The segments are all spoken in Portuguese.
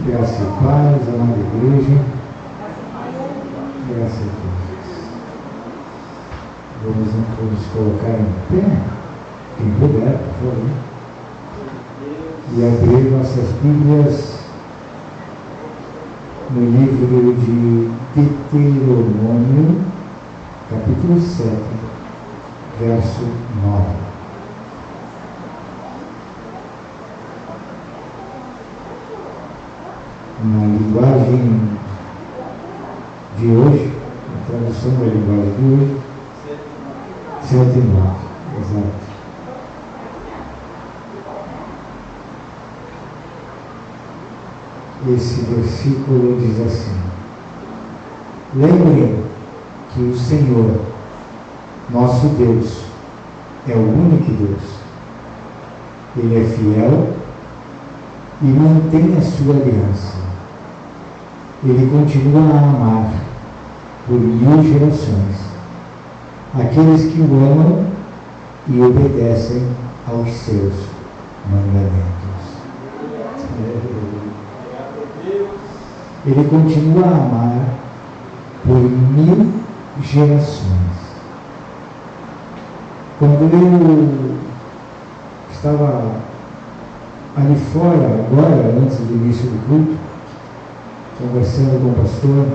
Graça e paz, amada igreja. Graças a Deus. Vamos nos colocar em pé, quem puder, por favor. E abrir nossas Bíblias no livro de Deuteronômio, capítulo 7, verso 9. Na linguagem de hoje, a tradução da linguagem de hoje, 7 e 9, exato. Esse versículo diz assim: lembrem que o Senhor, nosso Deus, é o único Deus. Ele é fiel e mantém a sua aliança. Ele continua a amar por 1000 gerações aqueles que o amam e obedecem aos seus mandamentos. Ele continua a amar por 1000 gerações. Quando eu estava ali fora, agora, antes do início do culto, conversando com o pastor,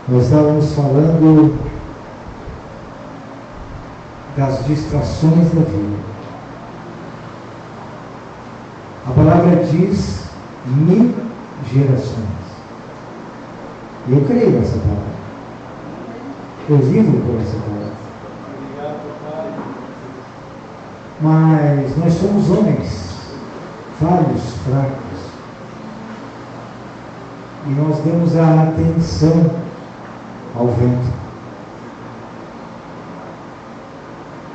nós estávamos falando das distrações da vida. A palavra diz 1000 gerações. E eu creio nessa palavra. Eu vivo por essa palavra. Mas nós somos homens falhos, fracos. E nós damos a atenção ao vento.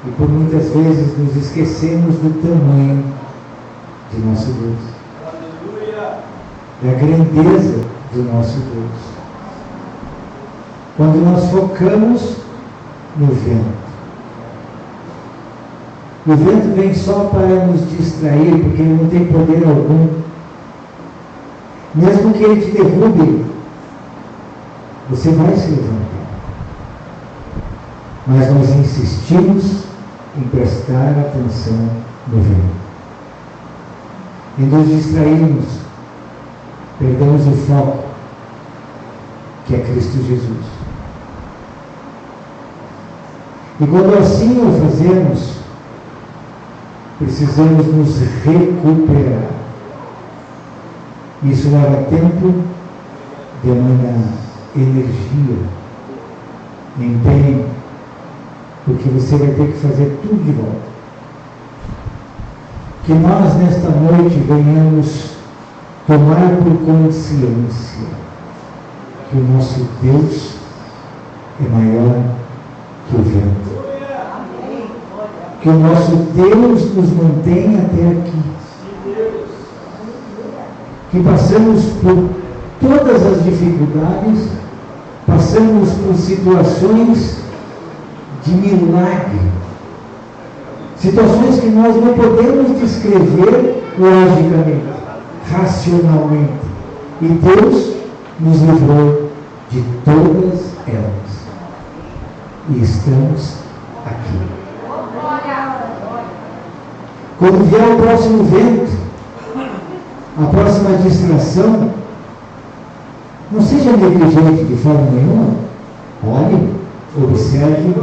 E por muitas vezes nos esquecemos do tamanho de nosso Deus. Aleluia! Da grandeza do nosso Deus. Quando nós focamos no vento. O vento vem só para nos distrair, porque ele não tem poder algum. Mesmo que ele te derrube, você vai se levantar. Mas nós insistimos em prestar atenção no vento. E nos distraímos, perdemos o foco, que é Cristo Jesus. E quando assim o fazemos, precisamos nos recuperar. Isso leva tempo, demanda energia, empenho, porque você vai ter que fazer tudo de volta. Que nós nesta noite venhamos tomar por consciência que o nosso Deus é maior que o vento. Que o nosso Deus nos mantém até aqui. Que passamos por todas as dificuldades, passamos por situações de milagre, situações que nós não podemos descrever logicamente, racionalmente, e Deus nos livrou de todas elas, e estamos aqui. Quando vier o próximo vento, a próxima distração, não seja negligente de forma nenhuma. Olhe, observe,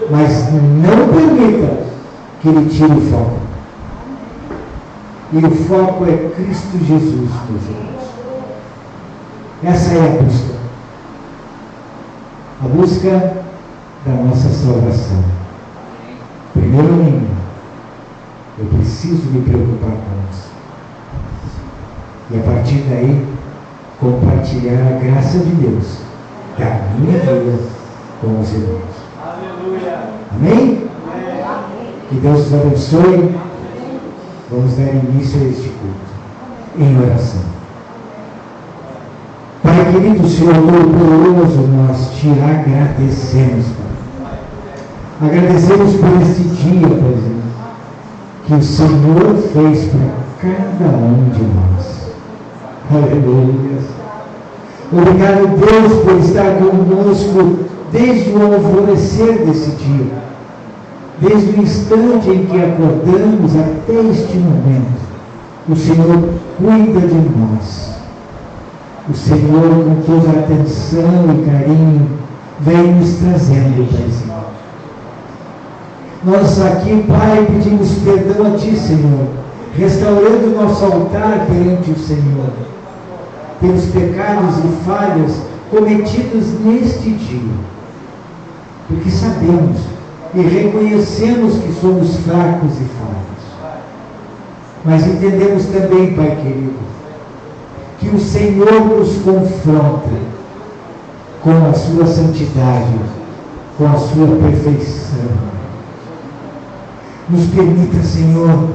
mas não permita que ele tire o foco. E o foco é Cristo Jesus, meus irmãos. Essa é a busca. A busca da nossa salvação. Primeiro mim, eu preciso me preocupar com isso. E a partir daí, compartilhar a graça de Deus da minha vida com os irmãos. Aleluia. Amém? Amém? Que Deus nos abençoe. Vamos dar início a este culto em oração. Pai querido, Senhor Todo-Poderoso, nós te agradecemos, Pai. Agradecemos por este dia, Pai, que o Senhor fez para cada um de nós. Aleluia. Obrigado, Deus, por estar conosco desde o alvorecer desse dia, desde o instante em que acordamos até este momento. O Senhor cuida de nós. O Senhor, com toda atenção e carinho, vem nos trazendo presente. Nós aqui, Pai, pedimos perdão a Ti, Senhor, restaurando o nosso altar perante o Senhor, pelos pecados e falhas cometidos neste dia, porque sabemos e reconhecemos que somos fracos e falhos, mas entendemos também, Pai querido, que o Senhor nos confronta com a sua santidade, com a sua perfeição. Nos permita, Senhor,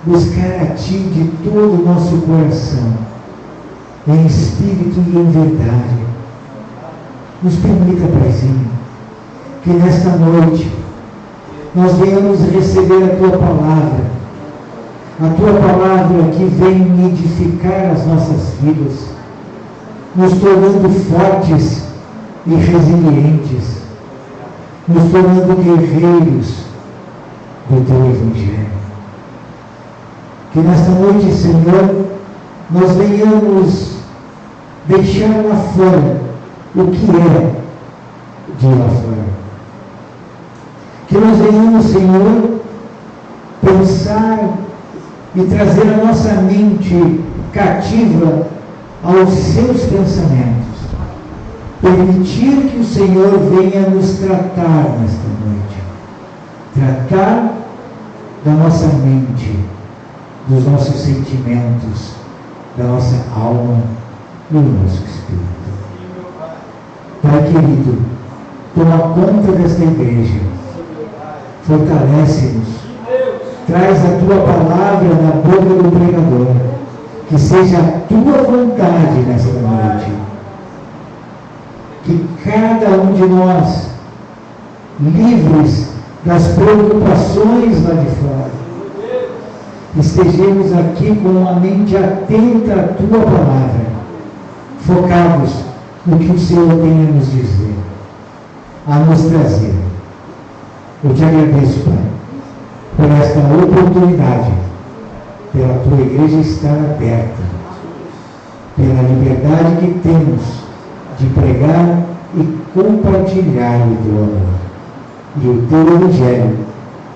buscar a Ti de todo o nosso coração, em espírito e em verdade. Nos permita, Paizinho, que nesta noite nós venhamos receber a Tua palavra, a Tua palavra que vem edificar as nossas vidas, nos tornando fortes e resilientes, nos tornando guerreiros do Teu Evangelho. Que nesta noite, Senhor, nós venhamos deixar lá fora o que é de lá fora. Que nós venhamos, Senhor, pensar e trazer a nossa mente cativa aos seus pensamentos. Permitir que o Senhor venha nos tratar nesta noite. Tratar da nossa mente, dos nossos sentimentos, da nossa alma e do nosso espírito. Pai querido, toma conta desta igreja, fortalece-nos, traz a Tua palavra na boca do pregador, que seja a Tua vontade nesta noite, que cada um de nós, livres das preocupações lá de fora, estejamos aqui com uma mente atenta à Tua palavra, focados no que o Senhor tem a nos dizer, a nos trazer. Eu Te agradeço, Pai, por esta oportunidade, pela Tua igreja estar aberta, pela liberdade que temos de pregar e compartilhar o Teu amor. E o Teu Evangelho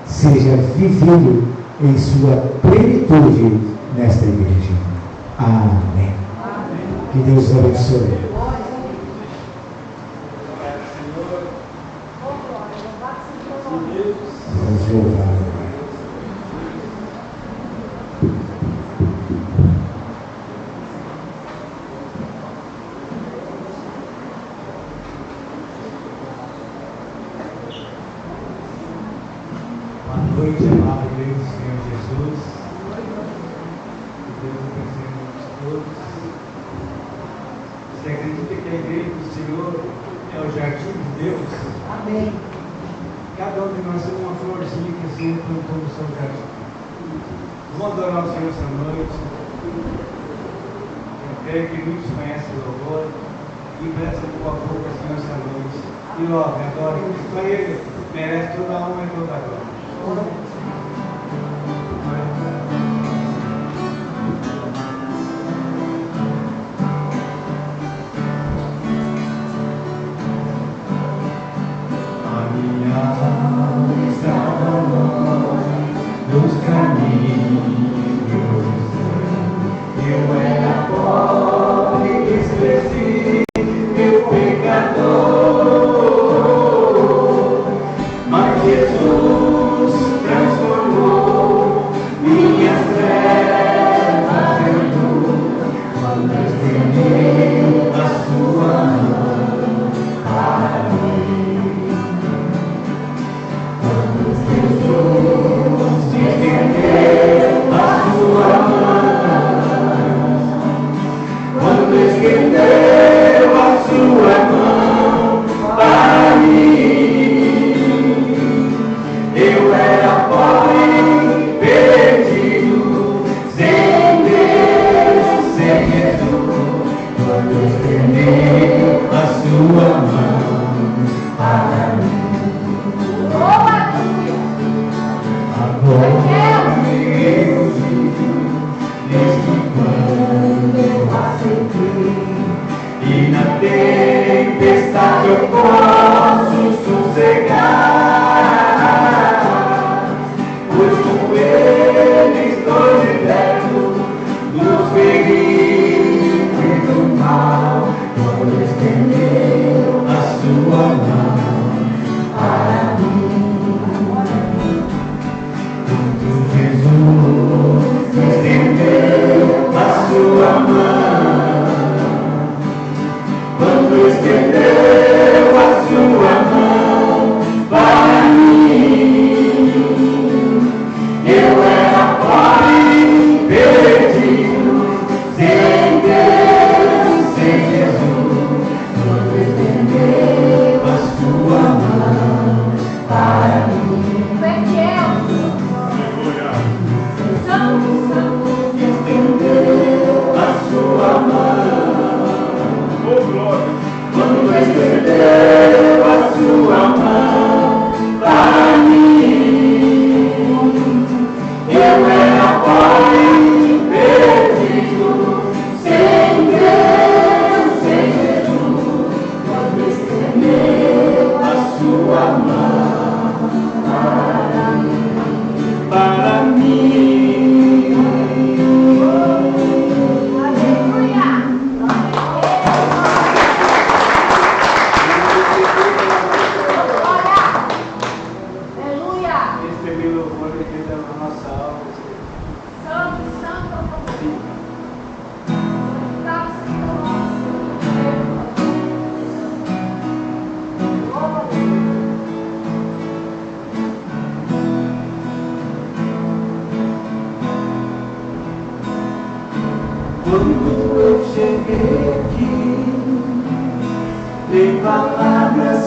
seja vivido em sua plenitude nesta igreja. Amém. Que Deus abençoe. Vamos louvar. Boa noite, amado igreja do Senhor Jesus. Que Deus abençoe a todos. Você acredita que a igreja do Senhor é o jardim de Deus? Amém. Cada um de nós é uma florzinha que o Senhor plantou no seu jardim. Vamos adorar o Senhor essa noite. Eu creio que muitos conhecem o louvor. E presta pouco a pouco ao Senhor essa noite. E logo, adora, porque só Ele merece toda a honra e toda a glória. A minha alma estava longe dos caminhos, eu era pobre e esqueci meu pecador, mas Jesus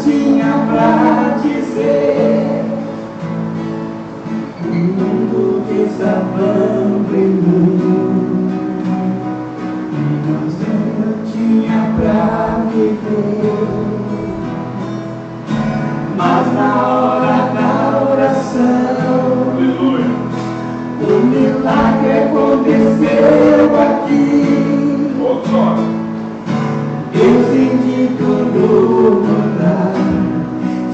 tinha pra dizer, o mundo desabando em mim, mas eu tinha pra viver. Mas na hora da oração, o milagre aconteceu aqui. Eu senti tudo mudar,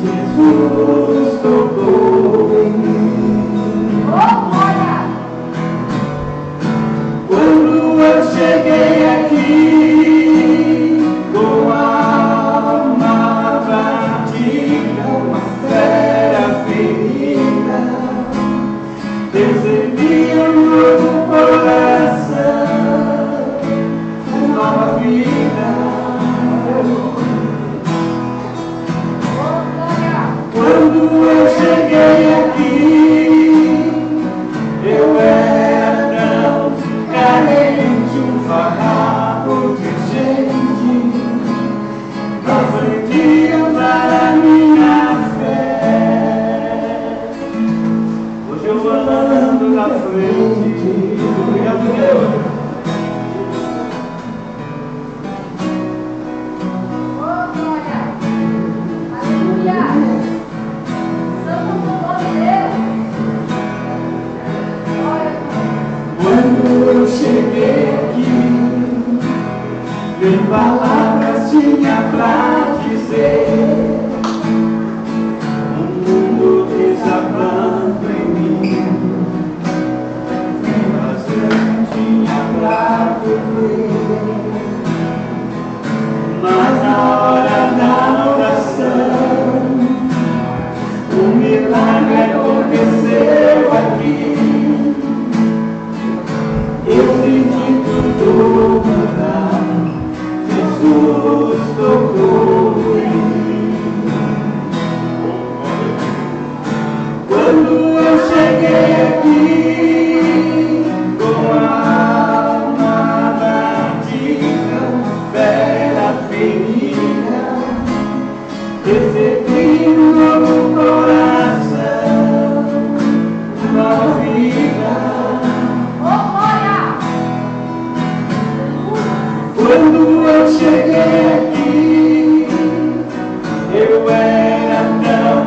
Jesus tocou em mim. Quando eu cheguei aqui, com a alma batida, uma fera ferida, recebi um novo coração, uma nova vida. Quando eu cheguei aqui, eu era tão carente, um farrapo de gente, aprendi a usar a minha fé. Hoje eu ando na frente, obrigado Deus. Quando eu cheguei aqui, nem palavras tinha pra dizer, o mundo desabando em mim, mas eu não tinha pra viver. Mas na hora da oração, o milagre aconteceu aqui. Eu senti tudo mudar, Jesus tocou em mim. Quando eu cheguei aqui, com a alma batida, fera ferida, recebi um novo coração, nova vida. Quando eu cheguei aqui, eu era tão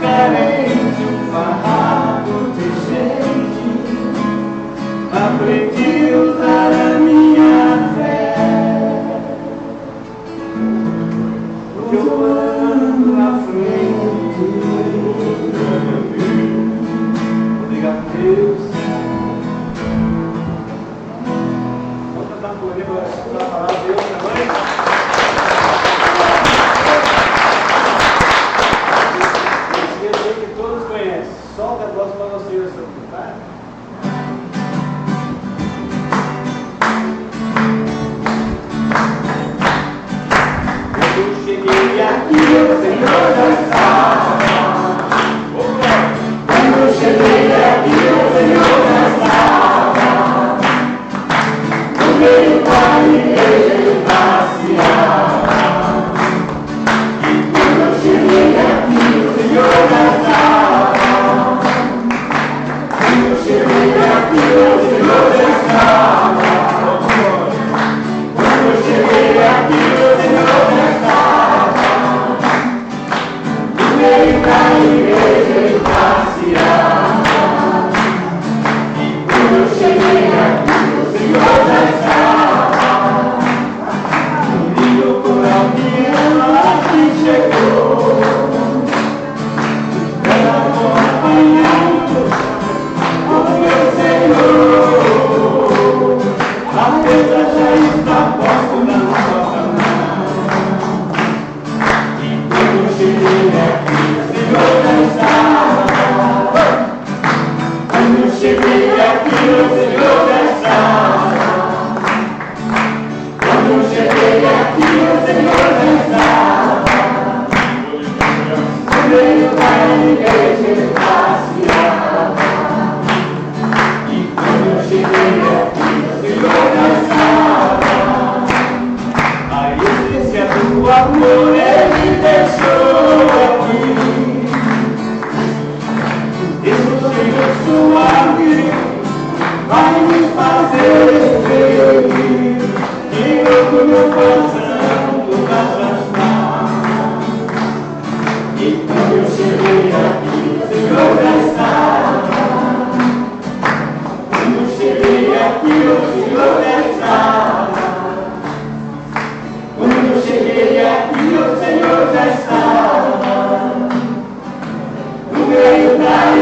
carente, um farrapo de gente, aprendi a usar a minha fé. Porque eu ando na frente. Obrigado, Deus. Vamos cantar por ele para falar de Deus também. Eu sei que todos conhecem. Solta a voz para vocês, tá? Quando eu cheguei aqui, o Senhor já estava. Quando eu cheguei aqui, o Senhor já estava. No meio da igreja ele passeava. E quando eu cheguei aqui, o Senhor já estava. Quando eu cheguei aqui, o Senhor já estava. Quando eu cheguei aqui, o Senhor já estava. No meio da igreja ele passeava. E quando eu cheguei aqui, o Senhor já estava. O lindo coral que ela aqui chegou. Ela acompanhando o meu Senhor. A mesa já está posta na nossa mão. E quando eu cheguei aqui, o Senhor já estava.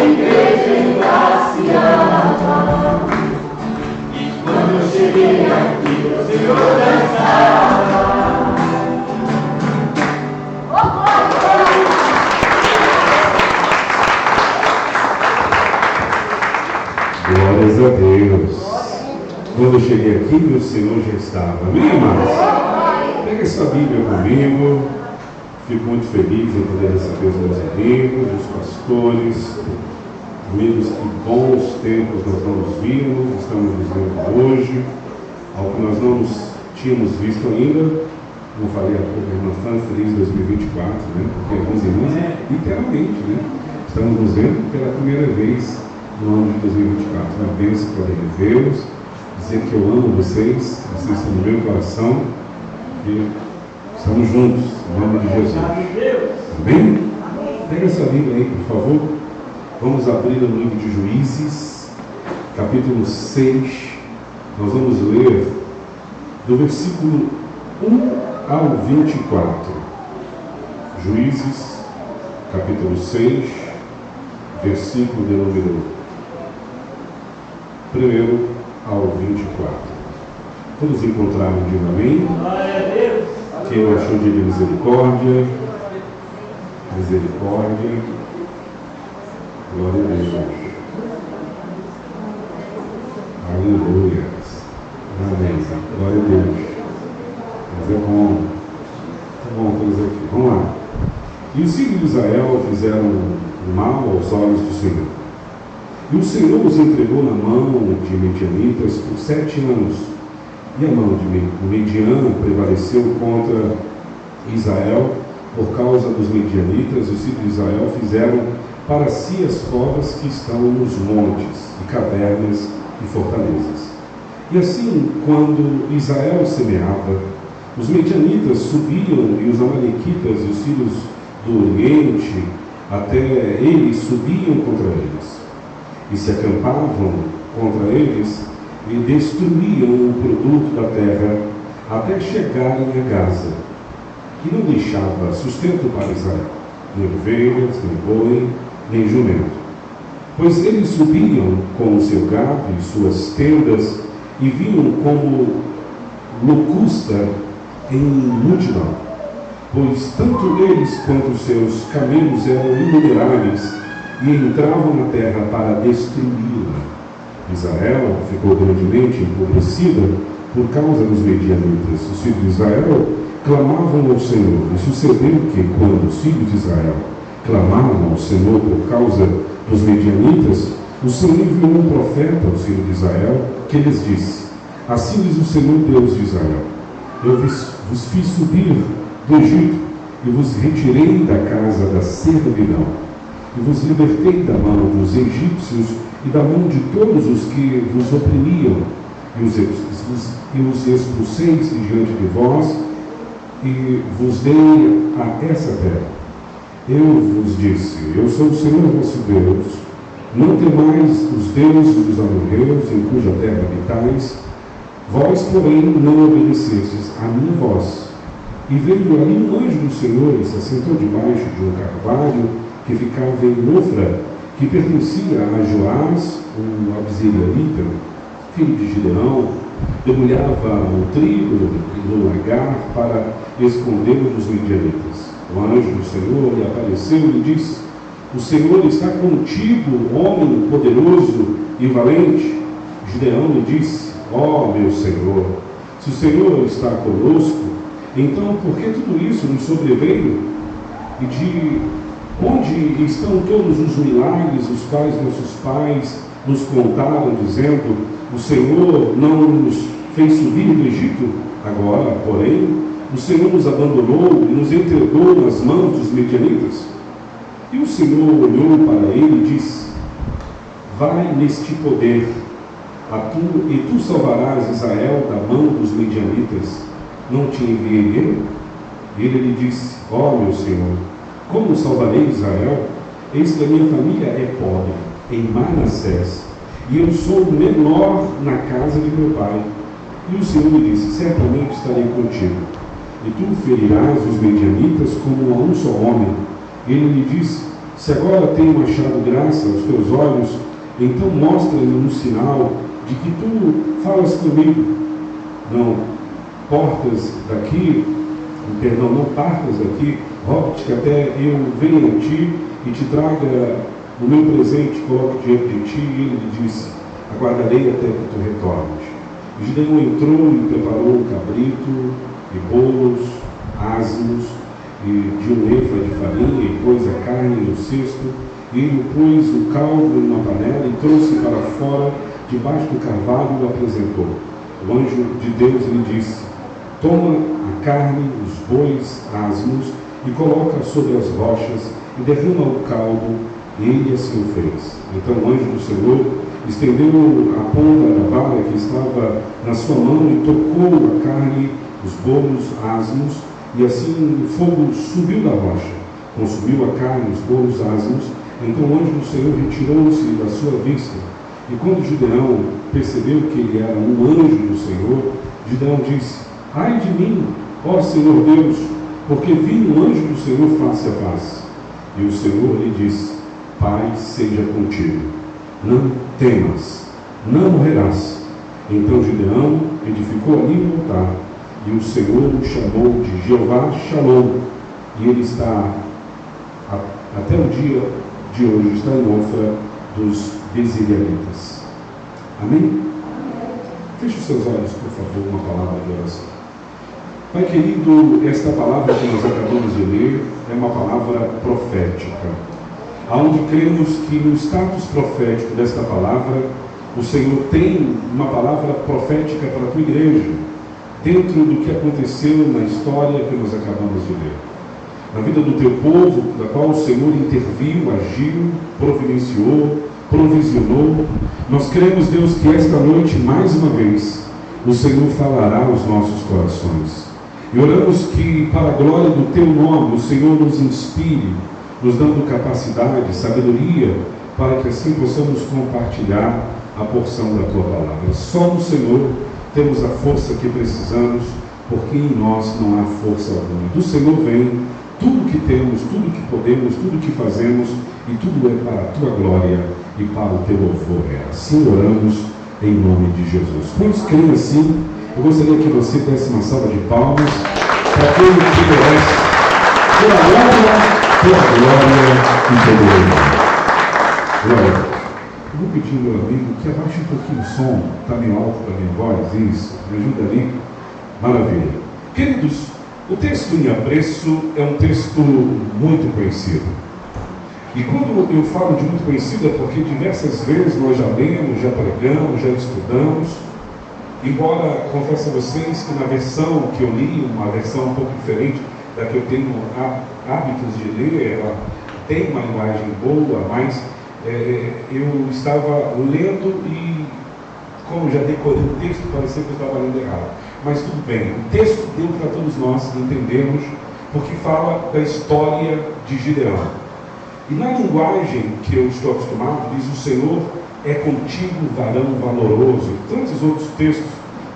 igreja embaciava. E quando eu cheguei aqui, o Senhor dançava. Glórias a Deus. Quando eu cheguei aqui, o Senhor já estava. Amém, amados? Pega essa Bíblia comigo. Fico muito feliz em poder receber os meus amigos, os pastores, amigos que bons tempos nós não nos vimos, estamos nos vendo hoje, ao que nós não nos tínhamos visto ainda. Como falei há pouco, irmã Fã, feliz 2024, né? Porque alguns irmãos, literalmente, né? Estamos nos vendo pela primeira vez no ano de 2024. Uma bênção poder revê-los, dizer que eu amo vocês, vocês estão no meu coração e estamos juntos, em nome de Jesus. Amém? Pega essa Bíblia aí, por favor. Vamos abrir no livro de Juízes, capítulo 6. Nós vamos ler do versículo 1 ao 24. Juízes, capítulo 6, versículo de número 1 ao 24. Todos encontraram, digo amém? Quem não achou, de misericórdia. Misericórdia. Glória a Deus. Aleluia. Amém. Glória a Deus. Mas é bom. Tá bom todos aqui. Vamos lá. E os filhos de Israel fizeram mal aos olhos do Senhor. E o Senhor os entregou na mão de Medianitas por 7 anos. E a mão de Midian prevaleceu contra Israel por causa dos Medianitas. Os filhos de Israel fizeram para si as covas que estão nos montes, e cavernas e fortalezas. E assim, quando Israel semeava, os Medianitas subiam, e os Amalequitas, os filhos do Oriente, até eles subiam contra eles, e se acampavam contra eles, e destruíam o produto da terra, até chegarem a Gaza, e não deixava sustento para Israel, nem ovelhas, nem boi, nem jumento. Pois eles subiam com o seu gado e suas tendas, e vinham como locusta em multidão, pois tanto eles quanto os seus camelos eram inumeráveis, e entravam na terra para destruí-la. Israel ficou grandemente empobrecida por causa dos medianitas. Os filhos de Israel clamavam ao Senhor, e sucedeu que, quando os filhos de Israel clamaram ao Senhor por causa dos medianitas, o Senhor enviou um profeta aos filhos de Israel, que lhes disse: assim diz o Senhor Deus de Israel: eu vos fiz subir do Egito, e vos retirei da casa da servidão, e vos libertei da mão dos egípcios e da mão de todos os que vos oprimiam, e os expulsei de diante de vós, e vos dei a essa terra. Eu vos disse: eu sou o Senhor vosso Deus, não temais os deuses dos amorreus, em cuja terra habitais. Vós, porém, não obedecestes a minha voz. E veio ali um anjo do Senhor e se assentou debaixo de um carvalho que ficava em Ofra, que pertencia a Joás, um abzerielita, filho de Gideão, debulhava o trigo no lagar para escondê-lo dos midianitas. O anjo do Senhor lhe apareceu e lhe disse: o Senhor está contigo, homem poderoso e valente. Gideão lhe disse: ó meu Senhor, se o Senhor está conosco, então por que tudo isso nos sobreveio? E de onde estão todos os milagres os quais nossos pais nos contaram, dizendo: o Senhor não nos fez subir do Egito? Agora, porém, o Senhor nos abandonou e nos entregou nas mãos dos medianitas. E o Senhor olhou para ele e disse: vai neste poder, e tu salvarás Israel da mão dos medianitas. Não te enviei eu? E ele lhe disse: ó meu Senhor, como salvarei Israel? Eis que a minha família é pobre em Manassés, e eu sou o menor na casa de meu pai. E o Senhor lhe disse: certamente estarei contigo, e tu ferirás os medianitas como a um só homem. Ele lhe disse: Se agora tenho achado graça aos teus olhos, então mostra-me um sinal de que tu falas comigo. Não partas daqui, rogo-te que até eu venha a ti e te traga o meu presente, coloque diante de ti. E ele lhe disse: aguardarei até que tu retornes. E Gideão entrou e preparou um cabrito e bolos, asmos, e de um efa de farinha, e pôs a carne no cesto, e ele pôs o caldo numa panela e trouxe para fora, debaixo do carvalho, e o apresentou. O anjo de Deus lhe disse: toma a carne, os bois asmos, e coloca sobre as rochas, e derrama o caldo. E ele assim o fez. Então o anjo do Senhor estendeu a ponta da vara que estava na sua mão e tocou a carne, os bolos asmos, e assim o fogo subiu da rocha, consumiu a carne, os bolos asmos. Então o anjo do Senhor retirou-se da sua vista. E quando Gideão percebeu que ele era um anjo do Senhor, Gideão disse: ai de mim, ó Senhor Deus, porque vi um anjo do Senhor face a face. E o Senhor lhe disse: paz seja contigo, não temas, não morrerás. Então Gideão edificou ali um altar, e o Senhor o chamou de Jeová Shalom, e ele está, até o dia de hoje, está em Ofra dos Bezilianitas. Amém? Feche os seus olhos, por favor, uma palavra de oração. Pai querido, esta palavra que nós acabamos de ler é uma palavra profética, onde cremos que no status profético desta palavra, o Senhor tem uma palavra profética para a tua igreja, dentro do que aconteceu na história que nós acabamos de ler. Na vida do teu povo, da qual o Senhor interviu, agiu, providenciou, provisionou, nós cremos, Deus, que esta noite, mais uma vez, o Senhor falará aos nossos corações. E oramos que, para a glória do teu nome, o Senhor nos inspire, nos dando capacidade, sabedoria, para que assim possamos compartilhar a porção da tua palavra. Só no Senhor temos a força que precisamos, porque em nós não há força alguma. Do Senhor vem tudo que temos, tudo que podemos, tudo que fazemos, e tudo é para a tua glória e para o teu louvor. Assim oramos em nome de Jesus. Quantos creem assim? Eu gostaria que você desse uma salva de palmas para aquele que merece pela honra, pela glória e pelo louvor. Glória a Deus. Eu vou pedir ao meu amigo que abaixe um pouquinho o som, está meio alto para a minha voz, isso, me ajuda ali. Maravilha. Queridos, o texto em apreço é um texto muito conhecido. E quando eu falo de muito conhecido é porque diversas vezes nós já lemos, já pregamos, já estudamos. Embora, confesso a vocês que na versão que eu li, uma versão um pouco diferente da que eu tenho hábitos de ler, ela tem uma linguagem boa, mas eu estava lendo e, como já decorei o texto, parecia que eu estava lendo errado. Mas tudo bem, o texto deu para todos nós entendermos, porque fala da história de Gideão. E na linguagem que eu estou acostumado, diz: o Senhor é contigo, varão valoroso. E tantos outros textos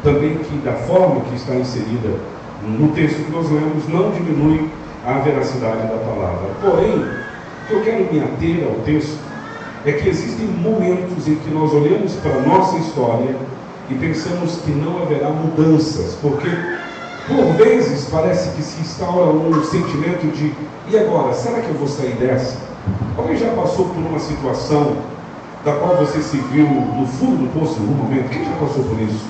também que, da forma que está inserida no texto que nós lemos, não diminui a veracidade da palavra. Porém, o que eu quero me ater ao texto é que existem momentos em que nós olhamos para a nossa história e pensamos que não haverá mudanças, porque por vezes parece que se instaura um sentimento de: e agora, será que eu vou sair dessa? Alguém já passou por uma situação da qual você se viu no fundo do poço em algum momento? Quem já passou por isso?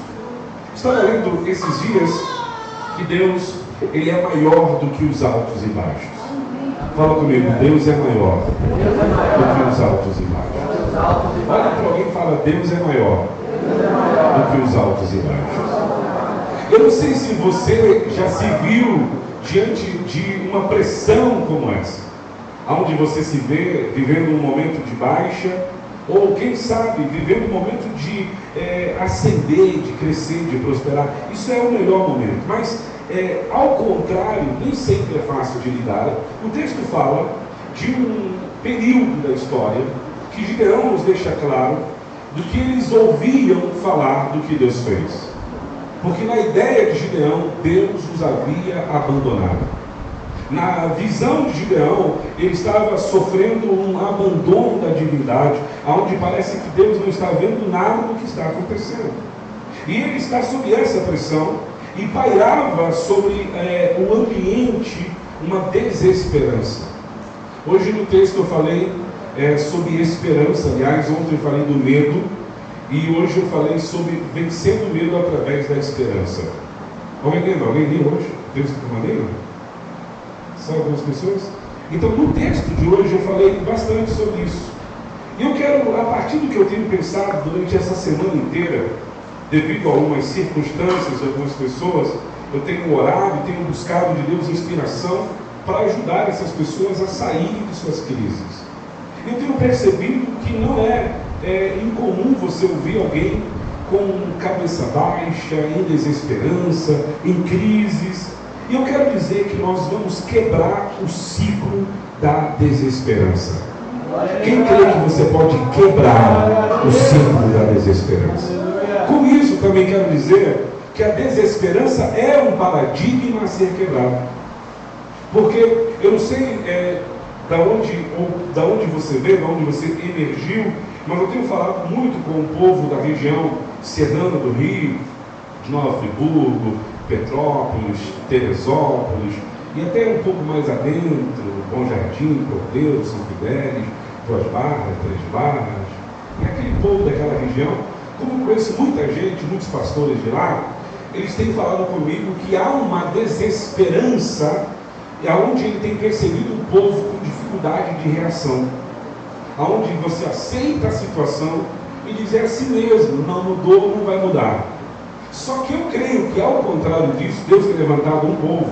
Estava lendo esses dias que Deus, Ele é maior do que os altos e baixos. Fala comigo: Deus é maior do que os altos e baixos. Olha para alguém e fala: Deus é maior do que os altos e baixos. Eu não sei se você já se viu diante de uma pressão como essa, onde você se vê vivendo um momento de baixa, ou quem sabe vivendo um momento de ascender, de crescer, de prosperar. Isso é o melhor momento, mas ao contrário, nem sempre é fácil de lidar. O texto fala de um período da história que Gideão nos deixa claro do que eles ouviam falar do que Deus fez. Porque na ideia de Gideão, Deus os havia abandonado. Na visão de Gideão, ele estava sofrendo um abandono da divindade, onde parece que Deus não está vendo nada do que está acontecendo. E ele está sob essa pressão, e pairava sobre o ambiente uma desesperança. Hoje no texto eu falei sobre esperança, aliás, ontem eu falei do medo, e hoje eu falei sobre vencendo o medo através da esperança. Alguém lembra? Alguém leu hoje? Deus de maneira? São algumas pessoas? Então no texto de hoje eu falei bastante sobre isso. E eu quero, a partir do que eu tenho pensado durante essa semana inteira, devido a algumas circunstâncias de algumas pessoas, eu tenho orado e tenho buscado de Deus inspiração para ajudar essas pessoas a saírem de suas crises. Eu tenho percebido que não é incomum você ouvir alguém com cabeça baixa, em desesperança, em crises. E eu quero dizer que nós vamos quebrar o ciclo da desesperança. Quem crê que você pode quebrar o ciclo da desesperança? Com isso também quero dizer que a desesperança é um paradigma a ser quebrado. Porque eu não sei da onde você veio, da onde você emergiu, mas eu tenho falado muito com o povo da região serrana do Rio, de Nova Friburgo, Petrópolis, Teresópolis, e até um pouco mais adentro, Bom Jardim, Cordeiro, São Fidélis, Duas Barras, Três Barras, e aquele povo daquela região. Como eu conheço muita gente, muitos pastores de lá, eles têm falado comigo que há uma desesperança, onde ele tem percebido o povo com dificuldade de reação, onde você aceita a situação e diz: é assim mesmo, não mudou, não vai mudar. Só que eu creio que, ao contrário disso, Deus tem levantado um povo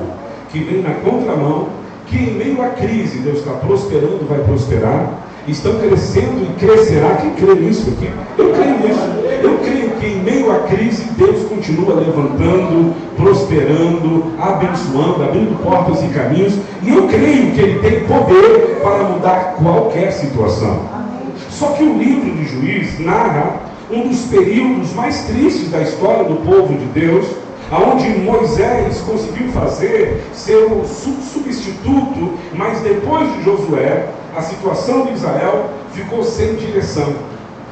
que vem na contramão, que em meio à crise Deus está prosperando, vai prosperar, estão crescendo e crescerá. Quem crê nisso aqui? Eu creio nisso. Eu creio que em meio à crise Deus continua levantando, prosperando, abençoando, abrindo portas e caminhos, e eu creio que Ele tem poder para mudar qualquer situação. Só que o livro de Juízes narra um dos períodos mais tristes da história do povo de Deus, onde Moisés conseguiu fazer seu substituto, mas depois de Josué, a situação de Israel ficou sem direção,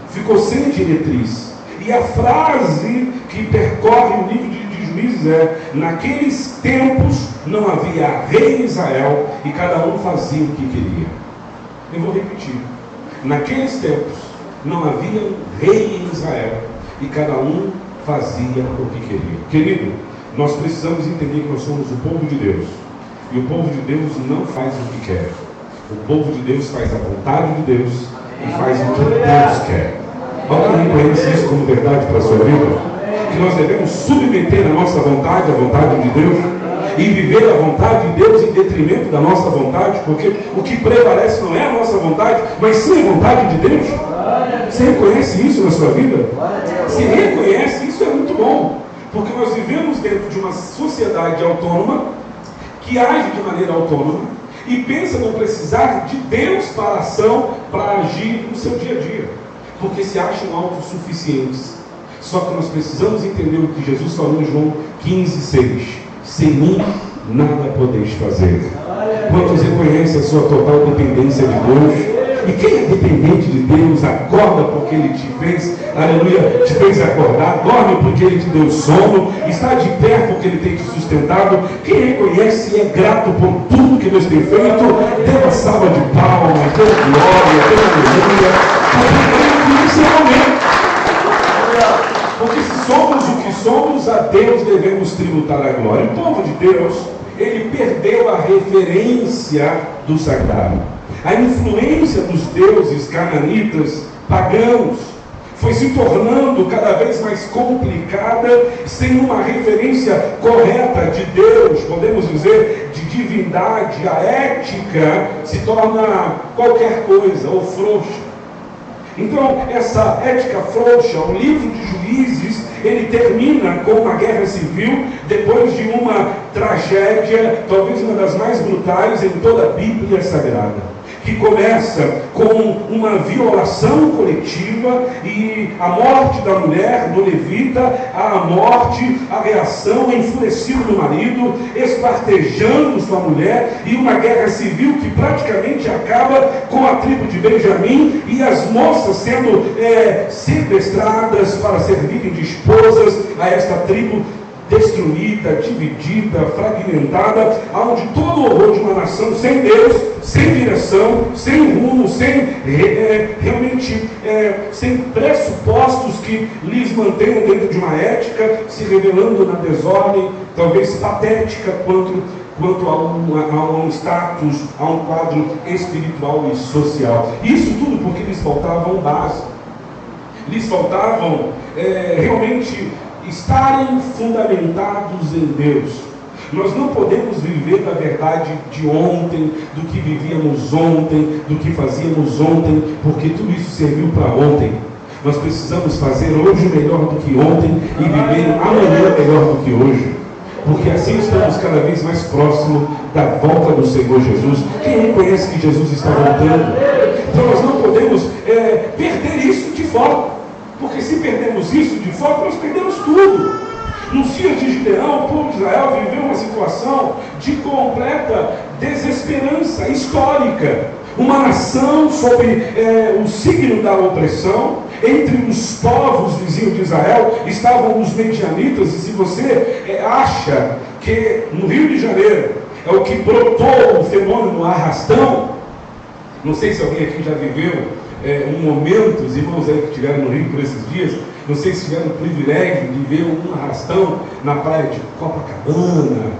ficou sem diretriz. E a frase que percorre o livro de Juízes é: naqueles tempos não havia rei em Israel e cada um fazia o que queria. Eu vou repetir: naqueles tempos não havia rei em Israel e cada um fazia o que queria. Querido, nós precisamos entender que nós somos o povo de Deus, e o povo de Deus não faz o que quer. O povo de Deus faz a vontade de Deus e faz o que Deus quer. Alguém reconhece isso como verdade para a sua vida? Que nós devemos submeter a nossa vontade à vontade de Deus e viver a vontade de Deus em detrimento da nossa vontade, porque o que prevalece não é a nossa vontade, mas sim a vontade de Deus. Você reconhece isso na sua vida? Se reconhece, isso é muito bom, porque nós vivemos dentro de uma sociedade autônoma, que age de maneira autônoma, e pensa não precisar de Deus para a ação, para agir no seu dia a dia, porque se acham autossuficientes. Só que nós precisamos entender o que Jesus falou em João 15,6: sem mim nada podeis fazer. Quantos reconhecem a sua total dependência de Deus? E quem é dependente de Deus, acorda porque Ele te fez, aleluia, te fez acordar, dorme porque Ele te deu sono, está de pé porque Ele tem te sustentado. Quem reconhece e é grato por tudo que Deus tem feito, dê uma salva de palmas, dê glória, dê aleluia, porque isso é realmente. Porque se somos o que somos, a Deus devemos tributar a glória. O povo de Deus, ele perdeu a referência do sagrado. A influência dos deuses cananitas, pagãos, foi se tornando cada vez mais complicada, sem uma referência correta de Deus, podemos dizer, de divindade. A ética se torna qualquer coisa, ou frouxa. Então, essa ética frouxa, o livro de Juízes, ele termina com uma guerra civil, depois de uma tragédia, talvez uma das mais brutais em toda a Bíblia Sagrada. que começa com uma violação coletiva e a morte da mulher, do levita, a morte, a reação enfurecida do marido, espartejando sua mulher, e uma guerra civil que praticamente acaba com a tribo de Benjamim e as moças sendo sequestradas para servirem de esposas a esta tribo destruída, dividida, fragmentada, onde todo o horror de uma nação sem Deus, sem direção, sem rumo, sem sem pressupostos que lhes mantenham dentro de uma ética, se revelando na desordem, talvez patética quanto a um status, a um quadro espiritual e social. Isso tudo porque lhes faltavam base, lhes faltavam realmente estarem fundamentados em Deus. Nós não podemos viver da verdade de ontem, do que vivíamos ontem, do que fazíamos ontem, porque tudo isso serviu para ontem. Nós precisamos fazer hoje melhor do que ontem e viver amanhã melhor do que hoje, porque assim estamos cada vez mais próximos da volta do Senhor Jesus. Quem reconhece que Jesus está voltando? Então nós não podemos perder isso de foco, porque se perdemos isso de foco, nós perdemos tudo. Nos dias de Gideão, o povo de Israel viveu uma situação de completa desesperança histórica. Uma nação sob o signo da opressão. Entre os povos vizinhos de Israel estavam os medianitas. E se você acha que no Rio de Janeiro é o que brotou o fenômeno arrastão, não sei se alguém aqui já viveu um momento, os irmãos aí que estiveram no Rio por esses dias, não sei se tiveram o privilégio de ver um arrastão na praia de Copacabana,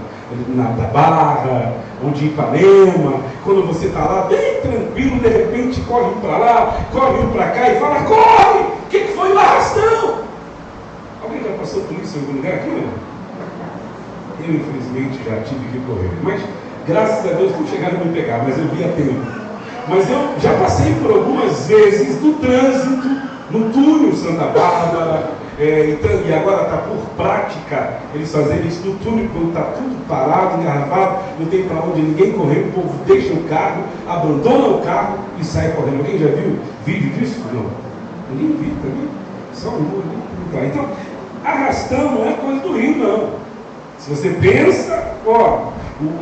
da Barra, ou de Ipanema, quando você está lá bem tranquilo, de repente corre um para lá, corre um para cá e fala: corre! O que foi o arrastão? Alguém já passou por isso em algum lugar aqui, não? Eu infelizmente já tive que correr, mas graças a Deus não chegaram a me pegar, mas eu vi a tempo. Mas eu já passei por algumas vezes no trânsito, no túnel Santa Bárbara, e agora está por prática eles fazerem isso no túnel, quando está tudo parado, engarrafado, não tem para onde ninguém correr, o povo deixa o carro, abandona o carro e sai correndo. Alguém já viu vídeo disso? Não. Ninguém viu também. Só um tá. Então, arrastão não é coisa do Rio, não. Se você pensa,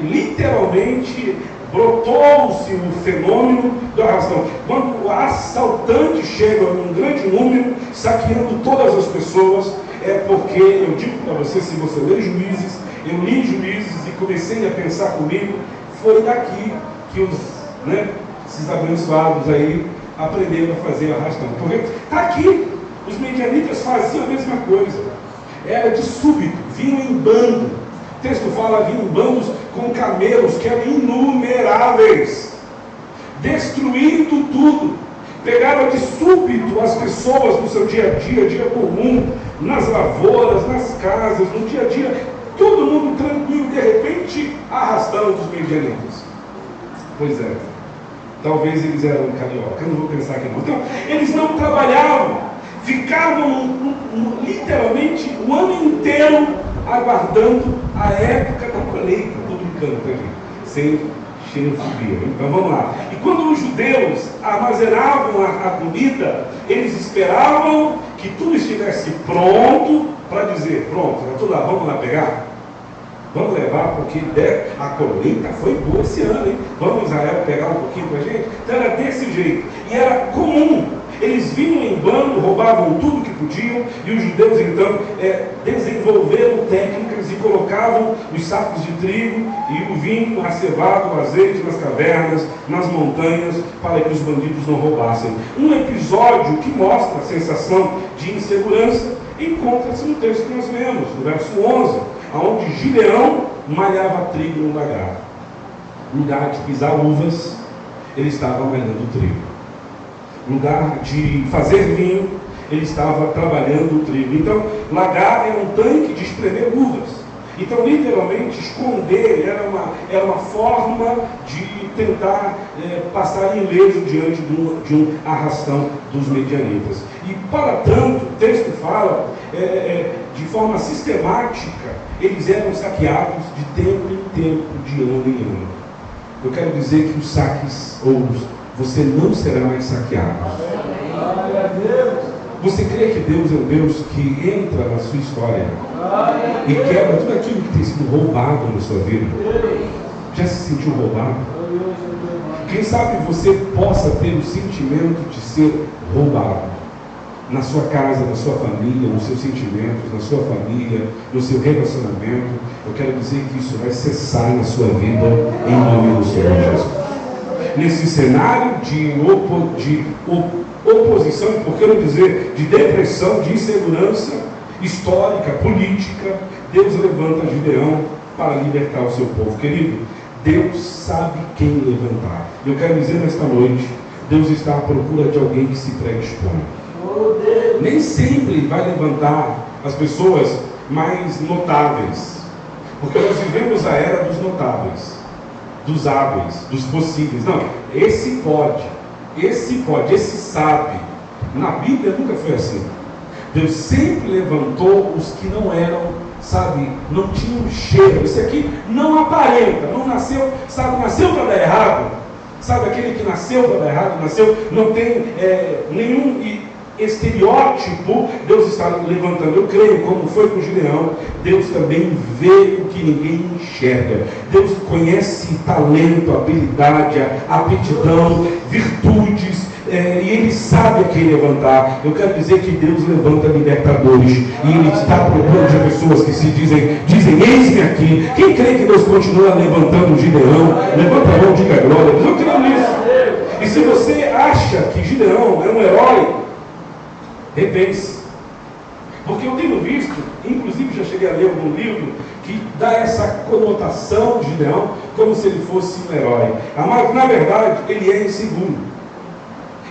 literalmente brotou-se o fenômeno do arrastão. Quando o assaltante chega em um grande número, saqueando todas as pessoas, é porque, eu digo para você, se você ler Juízes, eu li Juízes e comecei a pensar comigo, foi daqui que esses abençoados aí aprenderam a fazer arrastão. Porque está aqui, os medianitas faziam a mesma coisa, era de súbito, vinham em bando. O texto fala, vinham bandos com camelos que eram inumeráveis, destruindo tudo. Pegava de súbito as pessoas no seu dia a dia comum, nas lavouras, nas casas, no dia a dia, todo mundo tranquilo, de repente, arrastando os medianitas. Pois é, talvez eles eram carioca, eu não vou pensar que não. Então, eles não trabalhavam, ficavam literalmente o ano inteiro aguardando a época da colheita. Estou brincando, tá, gente? Sem xenofobia. Então vamos lá. E quando os judeus armazenavam a comida, eles esperavam que tudo estivesse pronto para dizer: pronto, está tudo lá, vamos lá pegar? Vamos levar, porque a colheita foi boa esse ano, hein? Vamos Israel pegar um pouquinho para a gente? Então era desse jeito. E era comum. Eles vinham em bando, roubavam tudo que podiam, e os judeus então desenvolveram técnicas e colocavam os sacos de trigo e o vinho, a cevada, o azeite nas cavernas, nas montanhas, para que os bandidos não roubassem. Um episódio que mostra a sensação de insegurança encontra-se no texto que nós lemos, no verso 11, onde Gideão malhava trigo no lagar. No lugar de pisar uvas, ele estava malhando trigo. No lugar de fazer vinho, ele estava trabalhando o trigo. Então, lagar era um tanque de espremer uvas. Então, literalmente, esconder era uma forma de tentar passar ileso diante de um arrastão dos medianitas. E, para tanto, o texto fala, de forma sistemática, eles eram saqueados de tempo em tempo, de ano em ano. eu quero dizer que os saques, você não será mais saqueado. Você crê que Deus é um Deus que entra na sua história e quebra tudo aquilo que tem sido roubado na sua vida? Já se sentiu roubado? Quem sabe você possa ter o sentimento de ser roubado na sua casa, na sua família, nos seus sentimentos, na sua família, no seu relacionamento. Eu quero dizer que isso vai cessar na sua vida em nome do Senhor Jesus. Nesse cenário de oposição, por que não dizer de depressão, de insegurança histórica, política, Deus levanta Gideão para libertar o seu povo. Querido, Deus sabe quem levantar. Eu quero dizer nesta noite, Deus está à procura de alguém que se predispõe. Nem sempre vai levantar as pessoas mais notáveis, porque nós vivemos a era dos notáveis, dos hábeis, dos possíveis. Não, esse pode, esse sabe. Na Bíblia nunca foi assim. Deus sempre levantou os que não eram, sabe, não tinham cheiro. Esse aqui não aparenta, não nasceu, sabe, nasceu para dar errado. Sabe, aquele que nasceu para dar errado, não tem nenhum estereótipo. Deus está levantando. Eu creio, como foi com Gideão, Deus também vê o que ninguém enxerga. Deus conhece talento, habilidade, aptidão, virtudes, e Ele sabe a quem levantar. Eu quero dizer que Deus levanta libertadores, e Ele está procurando de pessoas que se dizem eis-me aqui. Quem crê que Deus continua levantando Gideão, levanta a mão, diga glória. Eu creio nisso. E se você acha que Gideão é um herói, repense. Porque eu tenho visto, inclusive já cheguei a ler algum livro que dá essa conotação de Gideão como se ele fosse um herói. Mas na verdade ele é inseguro.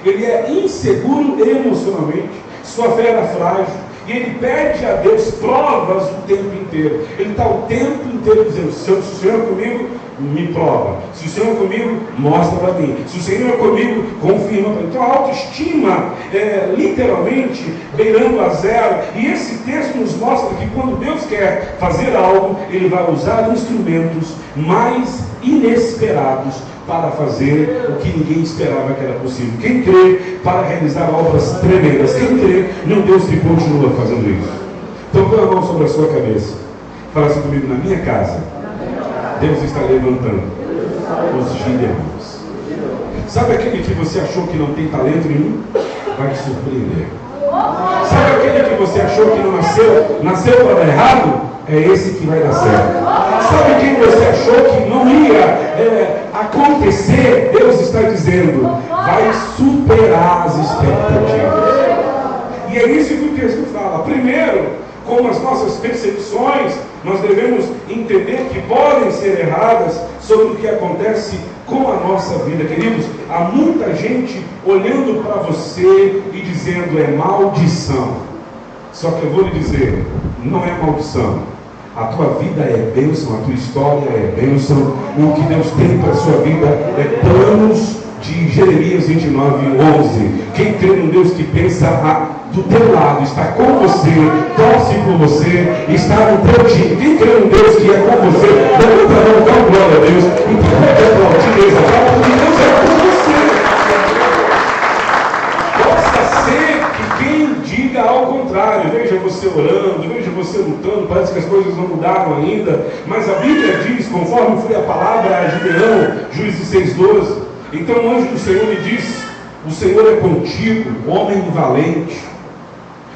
Ele é inseguro emocionalmente, sua fé era frágil, e ele pede a Deus provas o tempo inteiro. Ele está o tempo inteiro dizendo: se o Senhor é comigo, me prova. Se o Senhor é comigo, mostra para mim. Se o Senhor é comigo, confirma para mim. Então a autoestima literalmente beirando a zero. E esse texto nos mostra que quando Deus quer fazer algo, Ele vai usar instrumentos mais inesperados para fazer o que ninguém esperava que era possível. Quem crê para realizar obras tremendas? Quem crê num Deus que continua fazendo isso? Então põe a mão sobre a sua cabeça. Fala assim comigo: na minha casa, Deus está levantando os Gideões. Sabe aquele que você achou que não tem talento nenhum? Vai te surpreender. Sabe aquele que você achou que não nasceu para dar errado? É esse que vai dar certo. Sabe quem você achou que não ia acontecer? Deus está dizendo: vai superar as expectativas. E é isso que o texto fala. Primeiro, com as nossas percepções, nós devemos entender que podem ser erradas sobre o que acontece com a nossa vida. Queridos, há muita gente olhando para você e dizendo: é maldição. Só que eu vou lhe dizer, não é maldição. A tua vida é bênção, a tua história é bênção. O que Deus tem para a sua vida é planos de Jeremias 29:11. Quem crê num Deus que pensa do teu lado, está com você, torce por você, está no teu time. Quem crê num Deus que é com você, levanta a mão, dá glória a Deus. Então não é altiveza, porque Deus é com você. Possa ser que quem diga ao contrário, veja você orando, veja você lutando, parece que as coisas não mudaram ainda, mas a Bíblia diz, conforme foi a palavra a Gideão, Juízes 6:12, então o anjo do Senhor lhe disse: o Senhor é contigo, homem valente.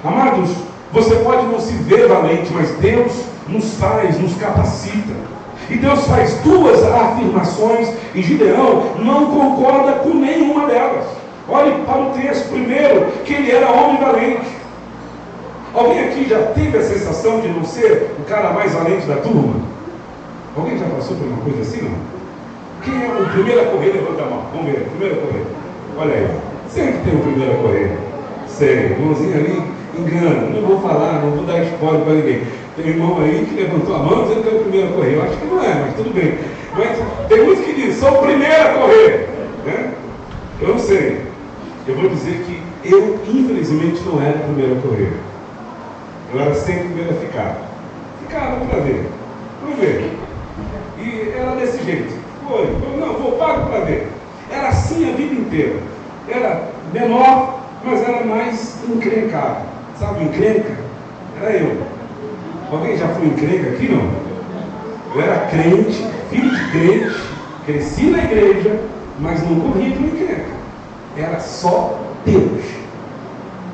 Amados, você pode não se ver valente, mas Deus nos capacita. E Deus faz duas afirmações, e Gideão não concorda com nenhuma delas. Olhe para o texto. Primeiro, que ele era homem valente. Alguém aqui já teve a sensação de não ser o cara mais valente da turma? Alguém já passou por uma coisa assim, não? Quem é o primeiro a correr? Levanta a mão. Vamos ver, primeiro a correr. Olha aí, sempre tem o primeiro a correr. Sei, irmãozinho ali engana. Não vou falar, não vou dar spoiler para ninguém. Tem irmão aí que levantou a mão dizendo que é o primeiro a correr. Eu acho que não é, mas tudo bem. Mas tem muitos que dizem: sou o primeiro a correr, né? Eu não sei. Eu vou dizer que eu, infelizmente, não era o primeiro a correr. Eu era sempre o primeiro a ficar. Ficava para ver. Vamos ver. E era desse jeito. Foi. Não, vou pago para ver. Era assim a vida inteira. Era menor, mas era mais encrencado. Sabe, encrenca? Era eu. Alguém já foi encrenca aqui, não? Eu era crente, filho de crente, cresci na igreja, mas não corria de encrenca. Era só Deus.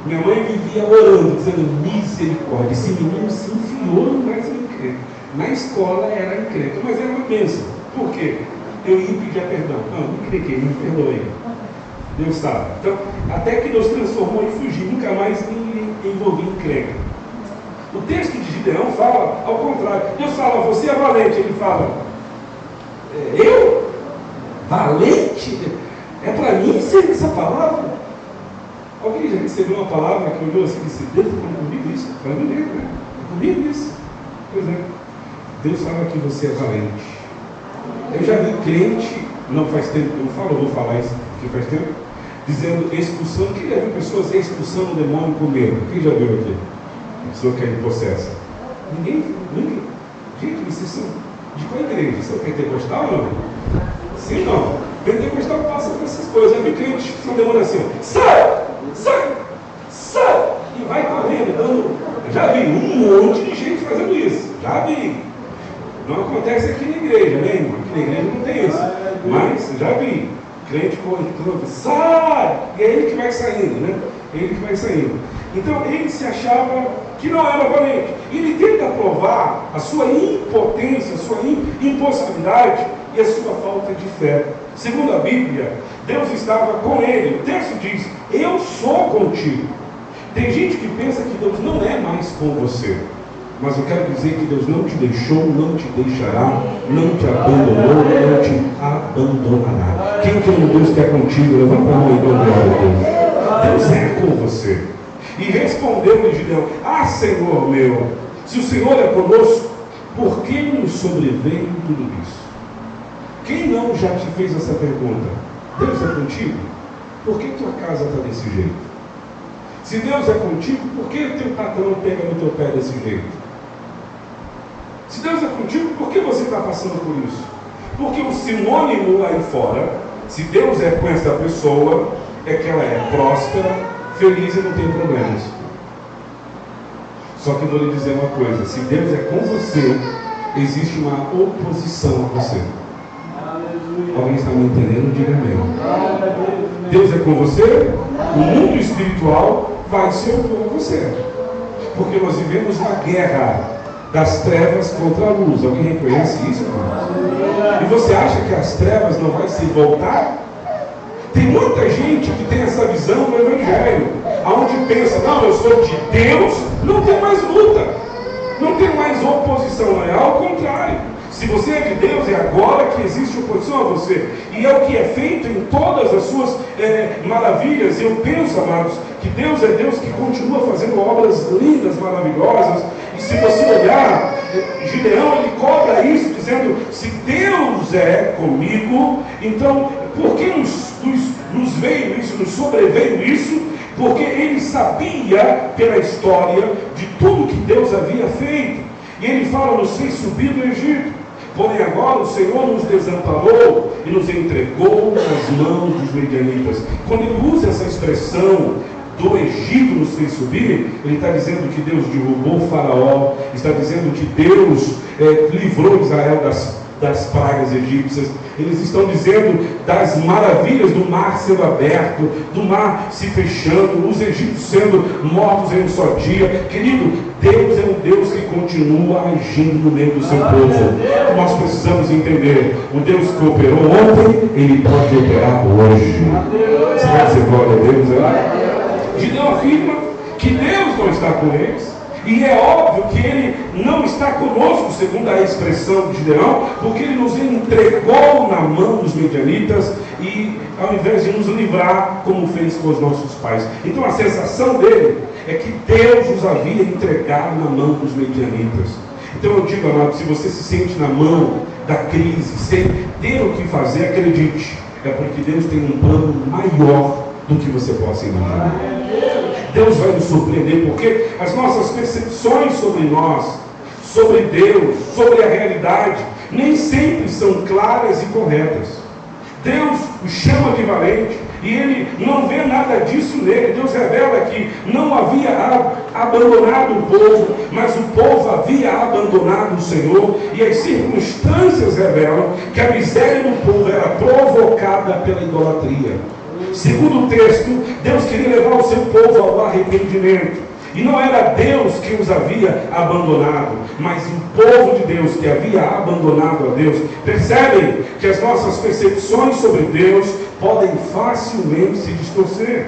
Minha mãe vivia orando, dizendo misericórdia. Esse menino se enfiou no mais encrenca. Na escola era encrenca, mas era uma bênção. Por quê? Eu ia pedir perdão. Não, me encrenquei, me perdoei. Deus sabe. Então, até que Deus transformou e fugiu, nunca mais me envolvi em encrenca. O texto de Gideão fala ao contrário. Deus fala, você é valente. Ele fala, eu? Valente? É para mim ser essa palavra? Alguém já recebeu uma palavra que olhou assim e disse, Deus está falando comigo isso? Está falando comigo, né? Está comigo isso? Pois é. Deus fala que você é valente. Eu já vi crente, não faz tempo que eu falo, vou falar isso que faz tempo, dizendo expulsando. Quem já viu pessoas expulsando o demônio com medo? Quem já viu aqui? A pessoa que é possessa. Ninguém. Gente, vocês são de qual igreja? São pentecostal ou não? Sim, não. Pentecostal passa por essas coisas. Eu vi crente que são demônio assim, ó. Sai! E vai correndo, dando. Já vi um monte de gente fazendo isso. Já vi. Não acontece aqui na igreja, né, irmão? Aqui na igreja não tem isso. Mas já vi. Crente correndo, sai! E é ele que vai saindo, né? Ele que vai saindo. Então ele se achava que não era valente. Ele tenta provar a sua impotência, a sua impossibilidade e a sua falta de fé. Segundo a Bíblia, Deus estava com ele. O texto diz, eu sou contigo. Tem gente que pensa que Deus não é mais com você. Mas eu quero dizer que Deus não te deixou, não te deixará, não te abandonou, não te abandonará. Quem crê em Deus que é contigo, levanta a mão e dá glória a Deus. Deus é com você. E respondeu-lhe Gideão, Senhor meu, se o Senhor é conosco, por que nos sobreveio tudo isso? Quem não já te fez essa pergunta? Deus é contigo? Por que tua casa está desse jeito? Se Deus é contigo, por que o teu patrão pega no teu pé desse jeito? Se Deus é contigo, por que você está passando por isso? Porque o sinônimo aí fora, se Deus é com essa pessoa, é que ela é próspera, feliz e não tem problemas. Só que eu vou lhe dizer uma coisa, se Deus é com você, existe uma oposição a você. Alguém está me entendendo? Diga amém. Deus é com você, o mundo espiritual vai se opor a você. Porque nós vivemos uma guerra das trevas contra a luz. Alguém reconhece isso, irmão? E você acha que as trevas não vão se voltar? Tem muita gente que tem essa visão do Evangelho, aonde pensa, não, eu sou de Deus, não tem mais luta, não tem mais oposição, não é ao contrário. Se você é de Deus, é agora que existe oposição a você. E é o que é feito em todas as suas maravilhas. Eu penso, amados, que Deus é Deus que continua fazendo obras lindas, maravilhosas. E se você olhar, Gideão, ele cobra isso, dizendo, se Deus é comigo, então, por que nos veio isso, nos sobreveio isso? Porque ele sabia, pela história, de tudo que Deus havia feito. E ele fala, nos fez subir do Egito. Porém agora o Senhor nos desamparou e nos entregou nas mãos dos medianitas. Quando ele usa essa expressão do Egito nos fez subir, ele está dizendo que Deus derrubou o faraó, está dizendo que Deus livrou Israel das pragas egípcias. Eles estão dizendo das maravilhas do mar sendo aberto, do mar se fechando, os egípcios sendo mortos em um só dia. Querido, Deus é um Deus que continua agindo no meio do seu povo. Nós precisamos entender, o Deus que operou ontem, Ele pode operar hoje. Você vai dizer glória a Deus, né? Gideão afirma que Deus não está com eles. E é óbvio que ele não está conosco, segundo a expressão de Gideão, porque ele nos entregou na mão dos medianitas e ao invés de nos livrar, como fez com os nossos pais. Então a sensação dele é que Deus nos havia entregado na mão dos medianitas. Então eu digo, amado, se você se sente na mão da crise, sem ter o que fazer, acredite, é porque Deus tem um plano maior do que você possa imaginar. Deus vai nos surpreender, porque as nossas percepções sobre nós, sobre Deus, sobre a realidade, nem sempre são claras e corretas. Deus o chama de valente e ele não vê nada disso nele. Deus revela que não havia abandonado o povo, mas o povo havia abandonado o Senhor, e as circunstâncias revelam que a miséria do povo era provocada pela idolatria. Segundo o texto, Deus queria levar o seu povo ao arrependimento. E não era Deus que os havia abandonado, mas o povo de Deus que havia abandonado a Deus. Percebem que as nossas percepções sobre Deus podem facilmente se distorcer.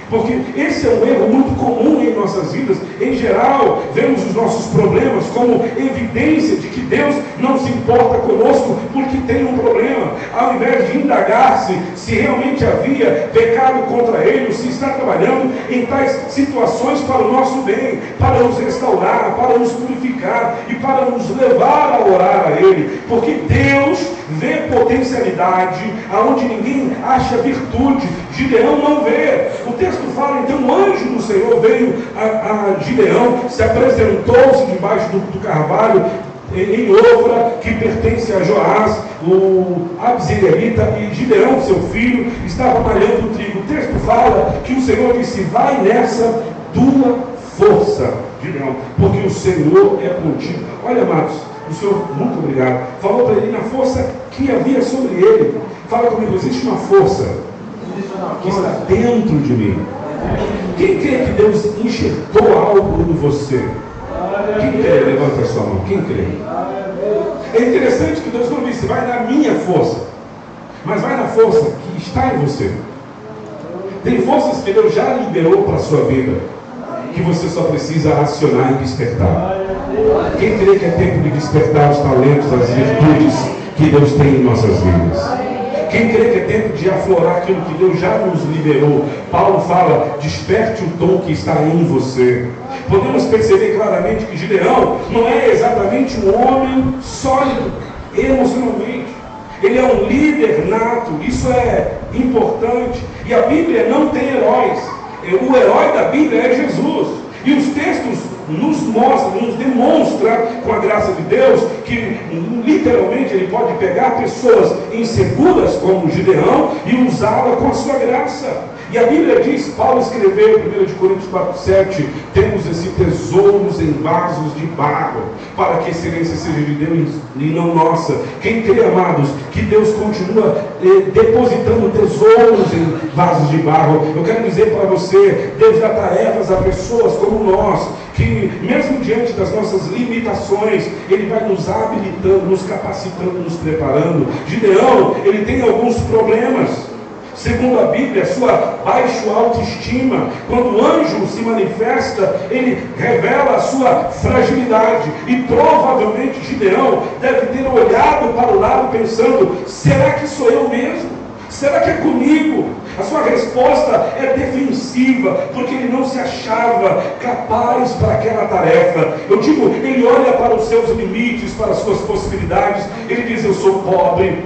Porque esse é um erro muito comum em nossas vidas. Em geral, vemos os nossos problemas como evidência de que Deus não se importa conosco porque tem um problema, ao invés de indagar se realmente havia pecado contra Ele, ou se está trabalhando em tais situações para o nosso bem, para nos restaurar, para nos purificar e para nos levar a orar a Ele. Porque Deus vê potencialidade aonde ninguém acha virtude. Gideão não vê. O texto fala, então, o anjo do Senhor veio a Gideão, se apresentou-se debaixo do carvalho em Ofra, que pertence a Joás, o Abzerelita, e Gideão, seu filho, estava malhando o trigo. O texto fala que o Senhor disse: vai nessa tua força, Gideão, porque o Senhor é contigo. Olha, amados, o Senhor, muito obrigado, falou para ele na força que havia sobre ele. Fala comigo, existe uma força que está dentro de mim. Quem crê que Deus enxertou algo em você? Quem crê? Levanta a sua mão. Quem crê? É interessante que Deus não disse, vai na minha força, mas vai na força que está em você. Tem forças que Deus já liberou para a sua vida, que você só precisa acionar e despertar. Quem crê que é tempo de despertar os talentos, as virtudes que Deus tem em nossas vidas? Quem crê que é tempo de aflorar aquilo que Deus já nos liberou? Paulo fala, desperte o dom que está em você. Podemos perceber claramente que Gideão não é exatamente um homem sólido emocionalmente. Ele é um líder nato, isso é importante. E a Bíblia não tem heróis. O herói da Bíblia é Jesus. E os textos nos mostra, nos demonstra, com a graça de Deus, que literalmente Ele pode pegar pessoas inseguras como Gideão e usá-la com a sua graça. E a Bíblia diz, Paulo escreveu em 1 Coríntios 4,7, temos esse tesouros em vasos de barro, para que a excelência seja de Deus e não nossa. Quem crê, amados, que Deus continua depositando tesouros em vasos de barro? Eu quero dizer para você, Deus dá tarefas a pessoas como nós, que mesmo diante das nossas limitações, Ele vai nos habilitando, nos capacitando, nos preparando. Gideão, ele tem alguns problemas. Segundo a Bíblia, sua baixa autoestima, quando o anjo se manifesta, ele revela a sua fragilidade. E provavelmente Gideão deve ter olhado para o lado pensando, será que sou eu mesmo? Será que é comigo? A sua resposta é defensiva, porque ele não se achava capaz para aquela tarefa. Eu digo, ele olha para os seus limites, para as suas possibilidades, ele diz, eu sou pobre,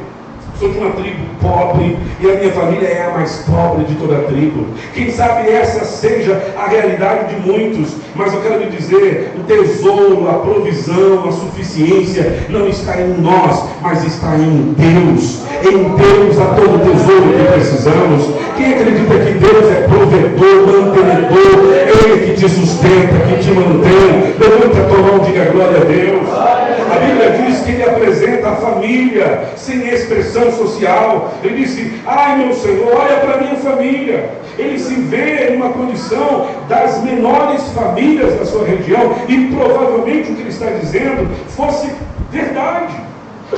sou de uma tribo pobre, e a minha família é a mais pobre de toda a tribo. Quem sabe essa seja a realidade de muitos, mas eu quero lhe dizer, o tesouro, a provisão, a suficiência não está em nós, mas está em Deus. Em Deus há todo o tesouro que precisamos. Quem acredita que Deus é provedor, mantenedor, Ele que te sustenta, que te mantém? Levanta a tua mão e diga glória a Deus. A Bíblia diz que Ele apresenta a família sem expressão social. Ele disse, ai meu Senhor, olha para a minha família. Ele se vê em uma condição das menores famílias da sua região, e provavelmente o que ele está dizendo fosse verdade.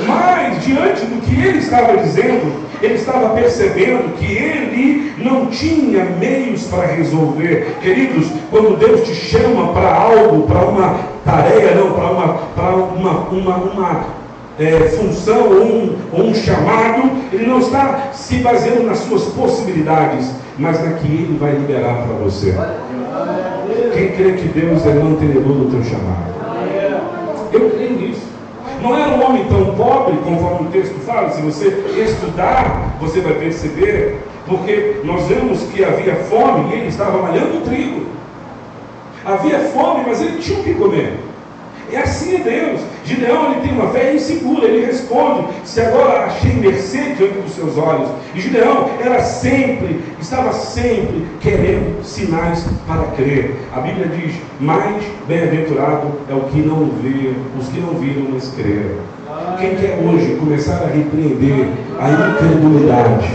Mas diante do que ele estava dizendo, ele estava percebendo que ele não tinha meios para resolver. Queridos, quando Deus te chama para algo, para uma tarefa, não, para uma função ou um chamado, ele não está se baseando nas suas possibilidades, mas na que ele vai liberar para você. Quem crê que Deus é mantenedor do teu chamado? Eu creio nisso. Não era um homem tão pobre, conforme o texto fala. Se você estudar, você vai perceber, porque nós vemos que havia fome e ele estava malhando o trigo. Havia fome, mas ele tinha o que comer. É assim é Deus. Gideão, ele tem uma fé insegura, ele responde: se agora achei mercê diante dos seus olhos. E Gideão estava sempre querendo sinais para crer. A Bíblia diz: mais bem-aventurado é o que não vê, os que não viram, mas creram. Quem quer hoje começar a repreender a incredulidade,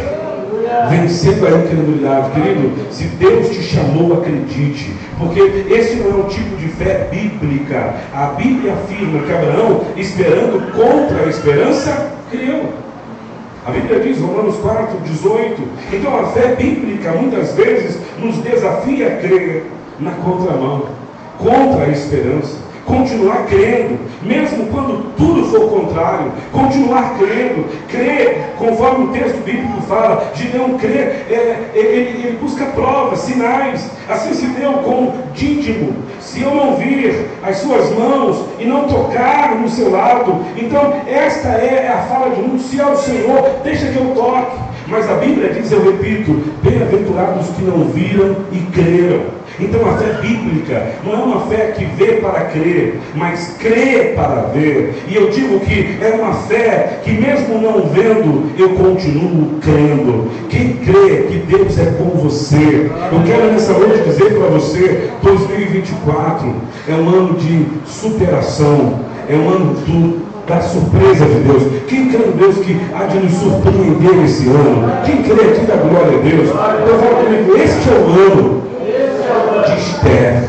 vencendo a incredulidade, querido, se Deus te chamou, acredite, porque esse não é um tipo de fé bíblica. A Bíblia afirma que Abraão, esperando contra a esperança, creu. A Bíblia diz, Romanos 4:18. Então a fé bíblica muitas vezes nos desafia a crer na contramão, contra a esperança. Continuar crendo, mesmo quando tudo for contrário, continuar crendo, crer, conforme o texto bíblico fala. Gideão crê, ele busca provas, sinais. Assim se deu com Dídimo: se eu não vir as suas mãos e não tocar no seu lado, então esta é a fala de um: se é o Senhor, deixa que eu toque. Mas a Bíblia diz, eu repito, bem-aventurados os que não viram e creram. Então a fé bíblica não é uma fé que vê para crer, mas crê para ver. E eu digo que é uma fé que mesmo não vendo, eu continuo crendo. Quem crê que Deus é com você, eu quero nessa noite dizer para você, 2024 é um ano de superação, é um ano da surpresa de Deus. Quem crê em Deus que há de nos surpreender esse ano? Quem crê aqui da glória a Deus? Eu falo comigo, este é o ano de Esther.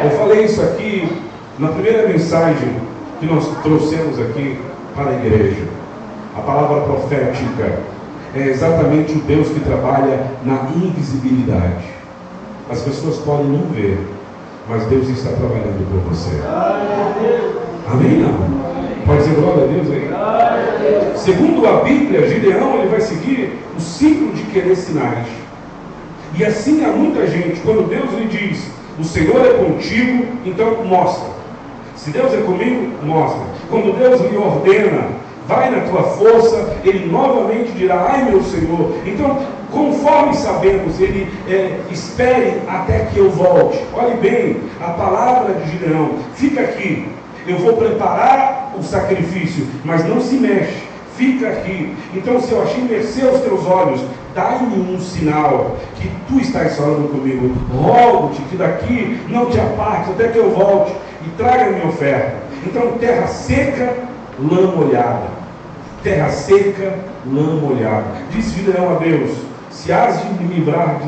Eu falei isso aqui na primeira mensagem que nós trouxemos aqui para a igreja. A palavra profética é exatamente o Deus que trabalha na invisibilidade. As pessoas podem não ver, mas Deus está trabalhando por você. Amém? Não? Pode dizer glória a Deus aí? Segundo a Bíblia, Gideão, ele vai seguir o ciclo de querer sinais. E assim há muita gente, quando Deus lhe diz: o Senhor é contigo, então mostra. Se Deus é comigo, mostra. Quando Deus lhe ordena: vai na tua força, ele novamente dirá: ai meu Senhor. Então, conforme sabemos, ele espere até que eu volte. Olhe bem, a palavra de Gideão: fica aqui, eu vou preparar o sacrifício, mas não se mexe, fica aqui. Então, se eu achei mercê aos teus olhos, dai-me um sinal que tu estás falando comigo. Rogo-te que daqui não te apartes até que eu volte e traga a minha oferta. Então, terra seca, lã molhada. Terra seca, lã molhada. Diz Gideão a Deus: se has de me livrar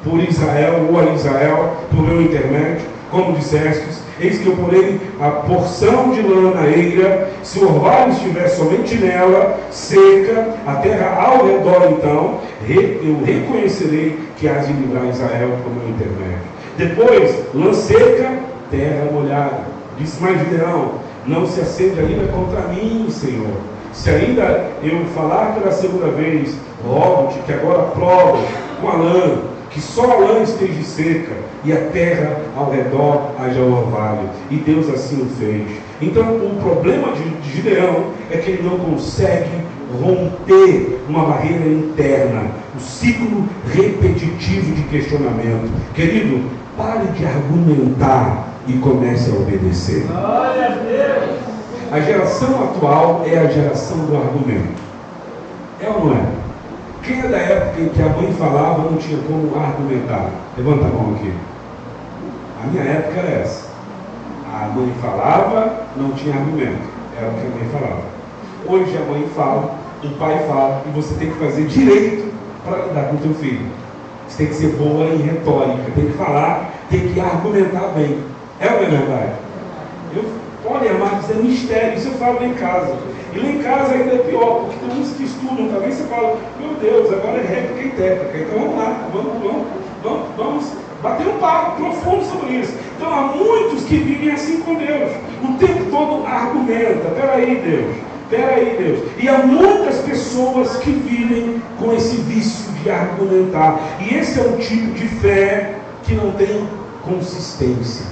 por Israel, ou a Israel, por meu intermédio, como dissestes, eis que eu porei a porção de lã na eira, se o orvalho estiver somente nela, seca, a terra ao redor, então, eu reconhecerei que hás de livrar Israel por meu intermédio. Depois, lã seca, terra molhada. Disse mais Gideão: não se acende ainda contra mim, Senhor. Se ainda eu falar pela segunda vez, rogo-te que agora prove com a lã, que só a lã esteja seca e a terra ao redor haja orvalho. E Deus assim o fez. Então o problema de Gideão é que ele não consegue romper uma barreira interna, o ciclo repetitivo de questionamento. Querido, pare de argumentar e comece a obedecer. Glória a Deus. A geração atual é a geração do argumento. É ou não é? Quem é da época em que a mãe falava não tinha como argumentar? Levanta a mão aqui. A minha época era essa. A mãe falava, não tinha argumento. Era o que a mãe falava. Hoje a mãe fala, o pai fala, e você tem que fazer direito para lidar com o teu filho. Você tem que ser boa em retórica, tem que falar, tem que argumentar bem. É ou não é verdade? Podem amar, isso é mistério, isso eu falo lá em casa. E lá em casa ainda é pior, porque tem uns que estudam também, você fala: meu Deus, agora é réplica e técnica. Então vamos lá, vamos bater um papo profundo sobre isso. Então há muitos que vivem assim com Deus, o tempo todo argumenta: peraí Deus. E há muitas pessoas que vivem com esse vício de argumentar. E esse é um tipo de fé que não tem consistência.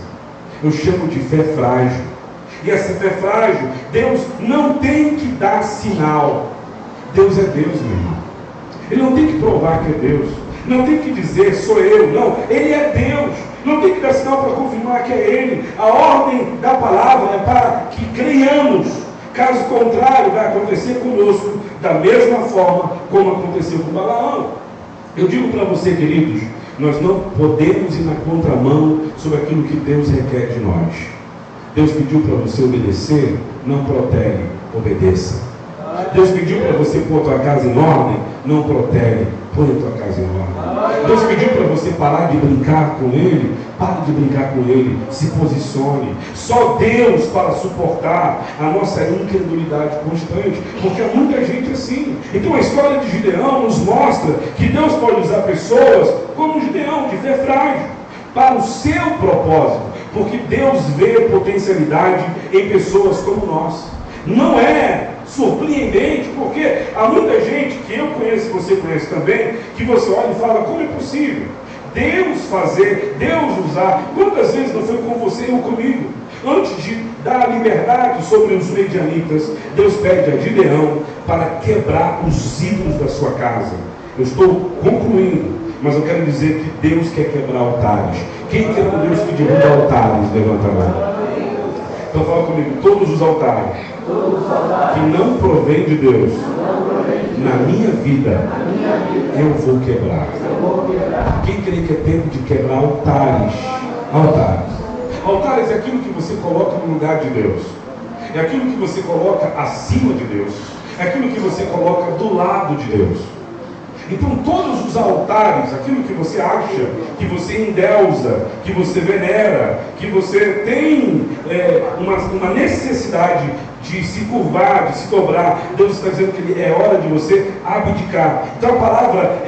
Eu chamo de fé frágil. E essa fé frágil, Deus não tem que dar sinal. Deus é Deus, meu irmão. Ele não tem que provar que é Deus. Não tem que dizer: sou eu. Não, Ele é Deus. Não tem que dar sinal para confirmar que é Ele. A ordem da palavra é para que creiamos. Caso contrário, vai acontecer conosco da mesma forma como aconteceu com Balaão. Eu digo para você, queridos, nós não podemos ir na contramão sobre aquilo que Deus requer de nós. Deus pediu para você obedecer, não protege, obedeça. Deus pediu para você pôr a tua casa em ordem, não protege, põe a tua casa em ordem. Deus pediu para você parar de brincar com Ele, pare de brincar com Ele, se posicione. Só Deus para suportar a nossa incredulidade constante, porque há muita gente assim. Então a história de Gideão nos mostra que Deus pode usar pessoas como Gideão, de fé frágil, para o seu propósito, porque Deus vê potencialidade em pessoas como nós. Não é surpreendente, porque há muita gente que eu conheço, você conhece também, que você olha e fala, como é possível Deus fazer, Deus usar? Quantas vezes não foi com você ou comigo? Antes de dar liberdade sobre os medianitas, Deus pede a Gideão para quebrar os ídolos da sua casa. Eu estou concluindo, mas eu quero dizer que Deus quer quebrar altares. Quem quer um Deus que derruba altares? Levanta a mão. Então fala comigo, todos os altares que não provém de Deus, na minha vida, eu vou quebrar. Quem crê que é tempo de quebrar altares? Altares é aquilo que você coloca no lugar de Deus, é aquilo que você coloca acima de Deus, é aquilo que você coloca do lado de Deus. Então todos os altares, aquilo que você acha, que você endeusa, que você venera, que você tem uma necessidade de se curvar, de se dobrar, Deus está dizendo que é hora de você abdicar. Então a palavra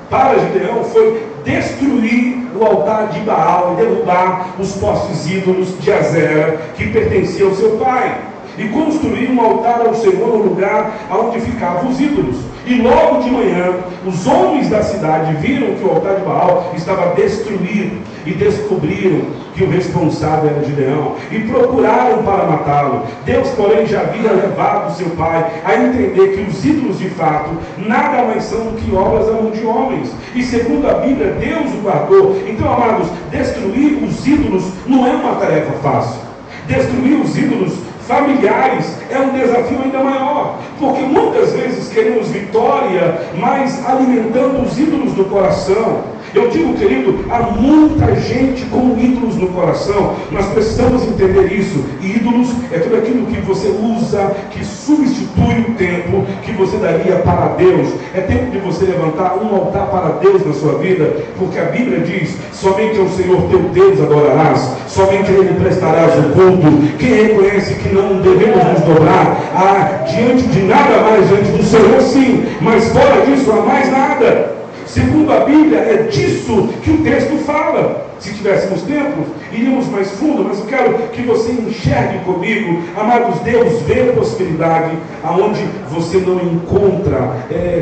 para Gideão foi destruir o altar de Baal e derrubar os postes ídolos de Azera que pertenciam ao seu pai, e construir um altar ao Senhor no lugar onde ficavam os ídolos. E logo de manhã, os homens da cidade viram que o altar de Baal estava destruído e descobriram que o responsável era Gideão e procuraram para matá-lo. Deus, porém, já havia levado seu pai a entender que os ídolos de fato nada mais são do que obras da mão de homens. E segundo a Bíblia, Deus o guardou. Então, amados, destruir os ídolos não é uma tarefa fácil. Destruir os ídolos familiares é um desafio ainda maior, porque muitas vezes queremos vitória, mas alimentando os ídolos do coração. Eu digo, querido, há muita gente com ídolos no coração. Nós precisamos entender isso. E ídolos é tudo aquilo que você usa, que substitui o tempo que você daria para Deus. É tempo de você levantar um altar para Deus na sua vida, porque a Bíblia diz, somente ao Senhor teu Deus adorarás, somente a Ele prestarás o culto. Quem reconhece que não devemos nos dobrar diante de nada mais, diante do Senhor sim, mas fora disso há mais nada. Segundo a Bíblia, é disso que o texto fala. Se tivéssemos tempo, iríamos mais fundo, mas eu quero que você enxergue comigo. Amados, Deus vê prosperidade aonde você não encontra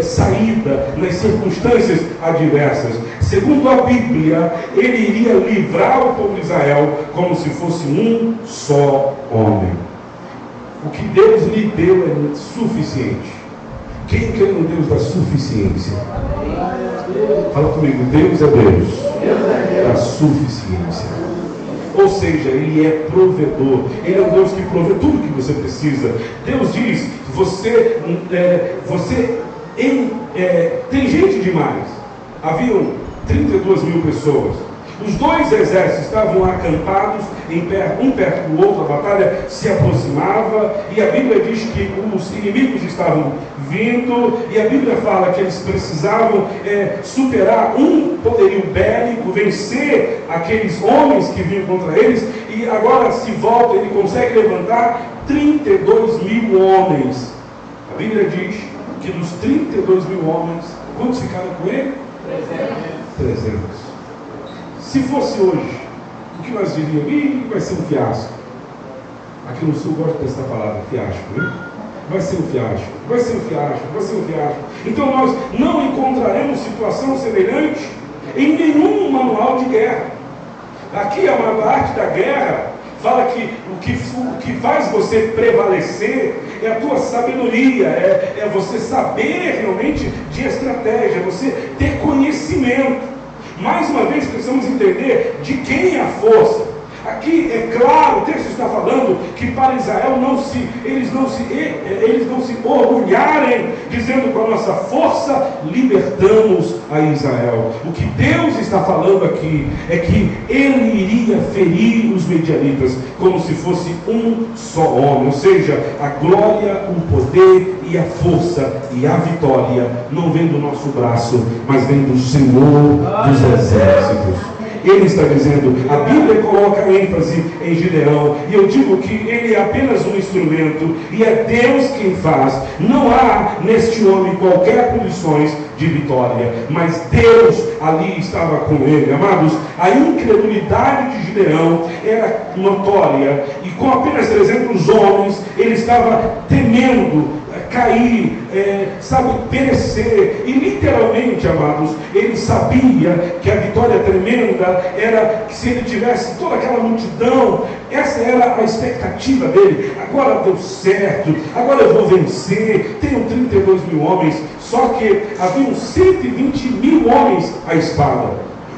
saída nas circunstâncias adversas. Segundo a Bíblia, Ele iria livrar o povo de Israel como se fosse um só homem. O que Deus lhe deu é suficiente. Quem crê no Deus da suficiência? Fala comigo, Deus é Deus da suficiência. Ou seja, Ele é provedor. Ele é um Deus que provê tudo que você precisa. Deus diz, tem gente demais. Haviam 32 mil pessoas. Os dois exércitos estavam acampados um perto do outro, a batalha se aproximava, e a Bíblia diz que os inimigos estavam vindo, e a Bíblia fala que eles precisavam superar um poderio bélico, vencer aqueles homens que vinham contra eles, e agora se volta, ele consegue levantar 32 mil homens. A Bíblia diz que dos 32 mil homens, quantos ficaram com ele? 300. Se fosse hoje, o que nós diríamos? Vai ser um fiasco. Aqui no Sul gosta dessa palavra, fiasco, né? Vai ser um fiasco, vai ser um fiasco, vai ser um fiasco. Então nós não encontraremos situação semelhante em nenhum manual de guerra. Aqui a arte da guerra fala que o que faz você prevalecer é a tua sabedoria, é você saber realmente de estratégia, você ter conhecimento. Mais uma vez precisamos entender de quem é a força. Aqui é claro, o texto está falando que para Israel eles não se orgulharem, dizendo com a nossa força libertamos a Israel. O que Deus está falando aqui é que ele iria ferir os medianitas como se fosse um só homem, ou seja, a glória, o poder e a força e a vitória não vem do nosso braço, mas vem do Senhor dos exércitos. Ele está dizendo, a Bíblia coloca ênfase em Gideão, e eu digo que ele é apenas um instrumento, e é Deus quem faz. Não há neste homem qualquer condições de vitória, mas Deus ali estava com ele. Amados, a incredulidade de Gideão era notória, e com apenas 300 homens, ele estava temendo cair, perecer. E literalmente, amados, ele sabia que a vitória tremenda era que se ele tivesse toda aquela multidão, essa era a expectativa dele. Agora deu certo, agora eu vou vencer, tenho 32 mil homens. Só que haviam 120 mil homens à espada.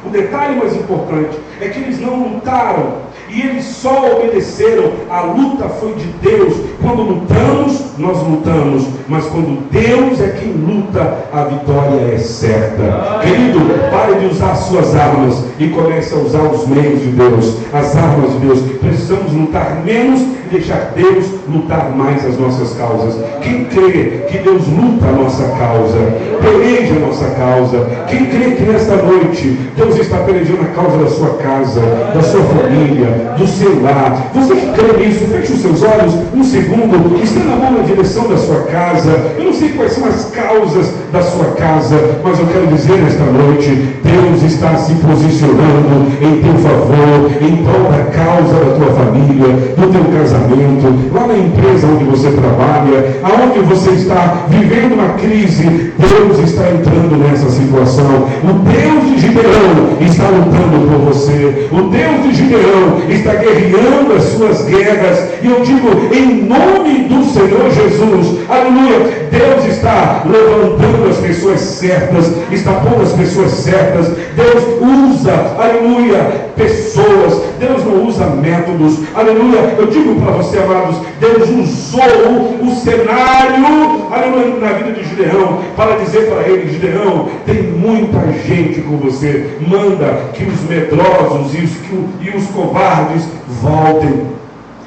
O detalhe mais importante é que eles não lutaram, e eles só obedeceram. A luta foi de Deus. Quando lutamos, nós lutamos, mas quando Deus é quem luta, a vitória é certa. Querido, pare de usar suas armas e comece a usar os meios de Deus, as armas de Deus. Precisamos lutar menos e deixar Deus lutar mais as nossas causas. Quem crê que Deus luta a nossa causa, peleja a nossa causa. Quem crê que nesta noite Deus está pelejando a causa da sua casa, da sua família, do seu lar. Você que crê nisso, feche os seus olhos um segundo, estenda a mão na direção da sua casa. Eu não sei quais são as causas da sua casa, mas eu quero dizer nesta noite, Deus está se posicionando em teu favor, em prol da causa da tua família, do teu casamento, lá na empresa onde você trabalha, aonde você está vivendo uma crise. Deus está entrando nessa situação. O Deus de Gideão está lutando por você. O Deus de Gideão está guerreando as suas guerras, e eu digo em nome do Senhor Jesus, aleluia. Deus está levantando as pessoas certas, está pondo as pessoas certas. Deus usa, aleluia, pessoas. Deus não usa métodos, aleluia. Eu digo para você, amados, Deus usou o cenário, aleluia, na vida de Gideão, para dizer para ele: Gideão, tem muita gente com você, manda que os medrosos e os covardes voltem.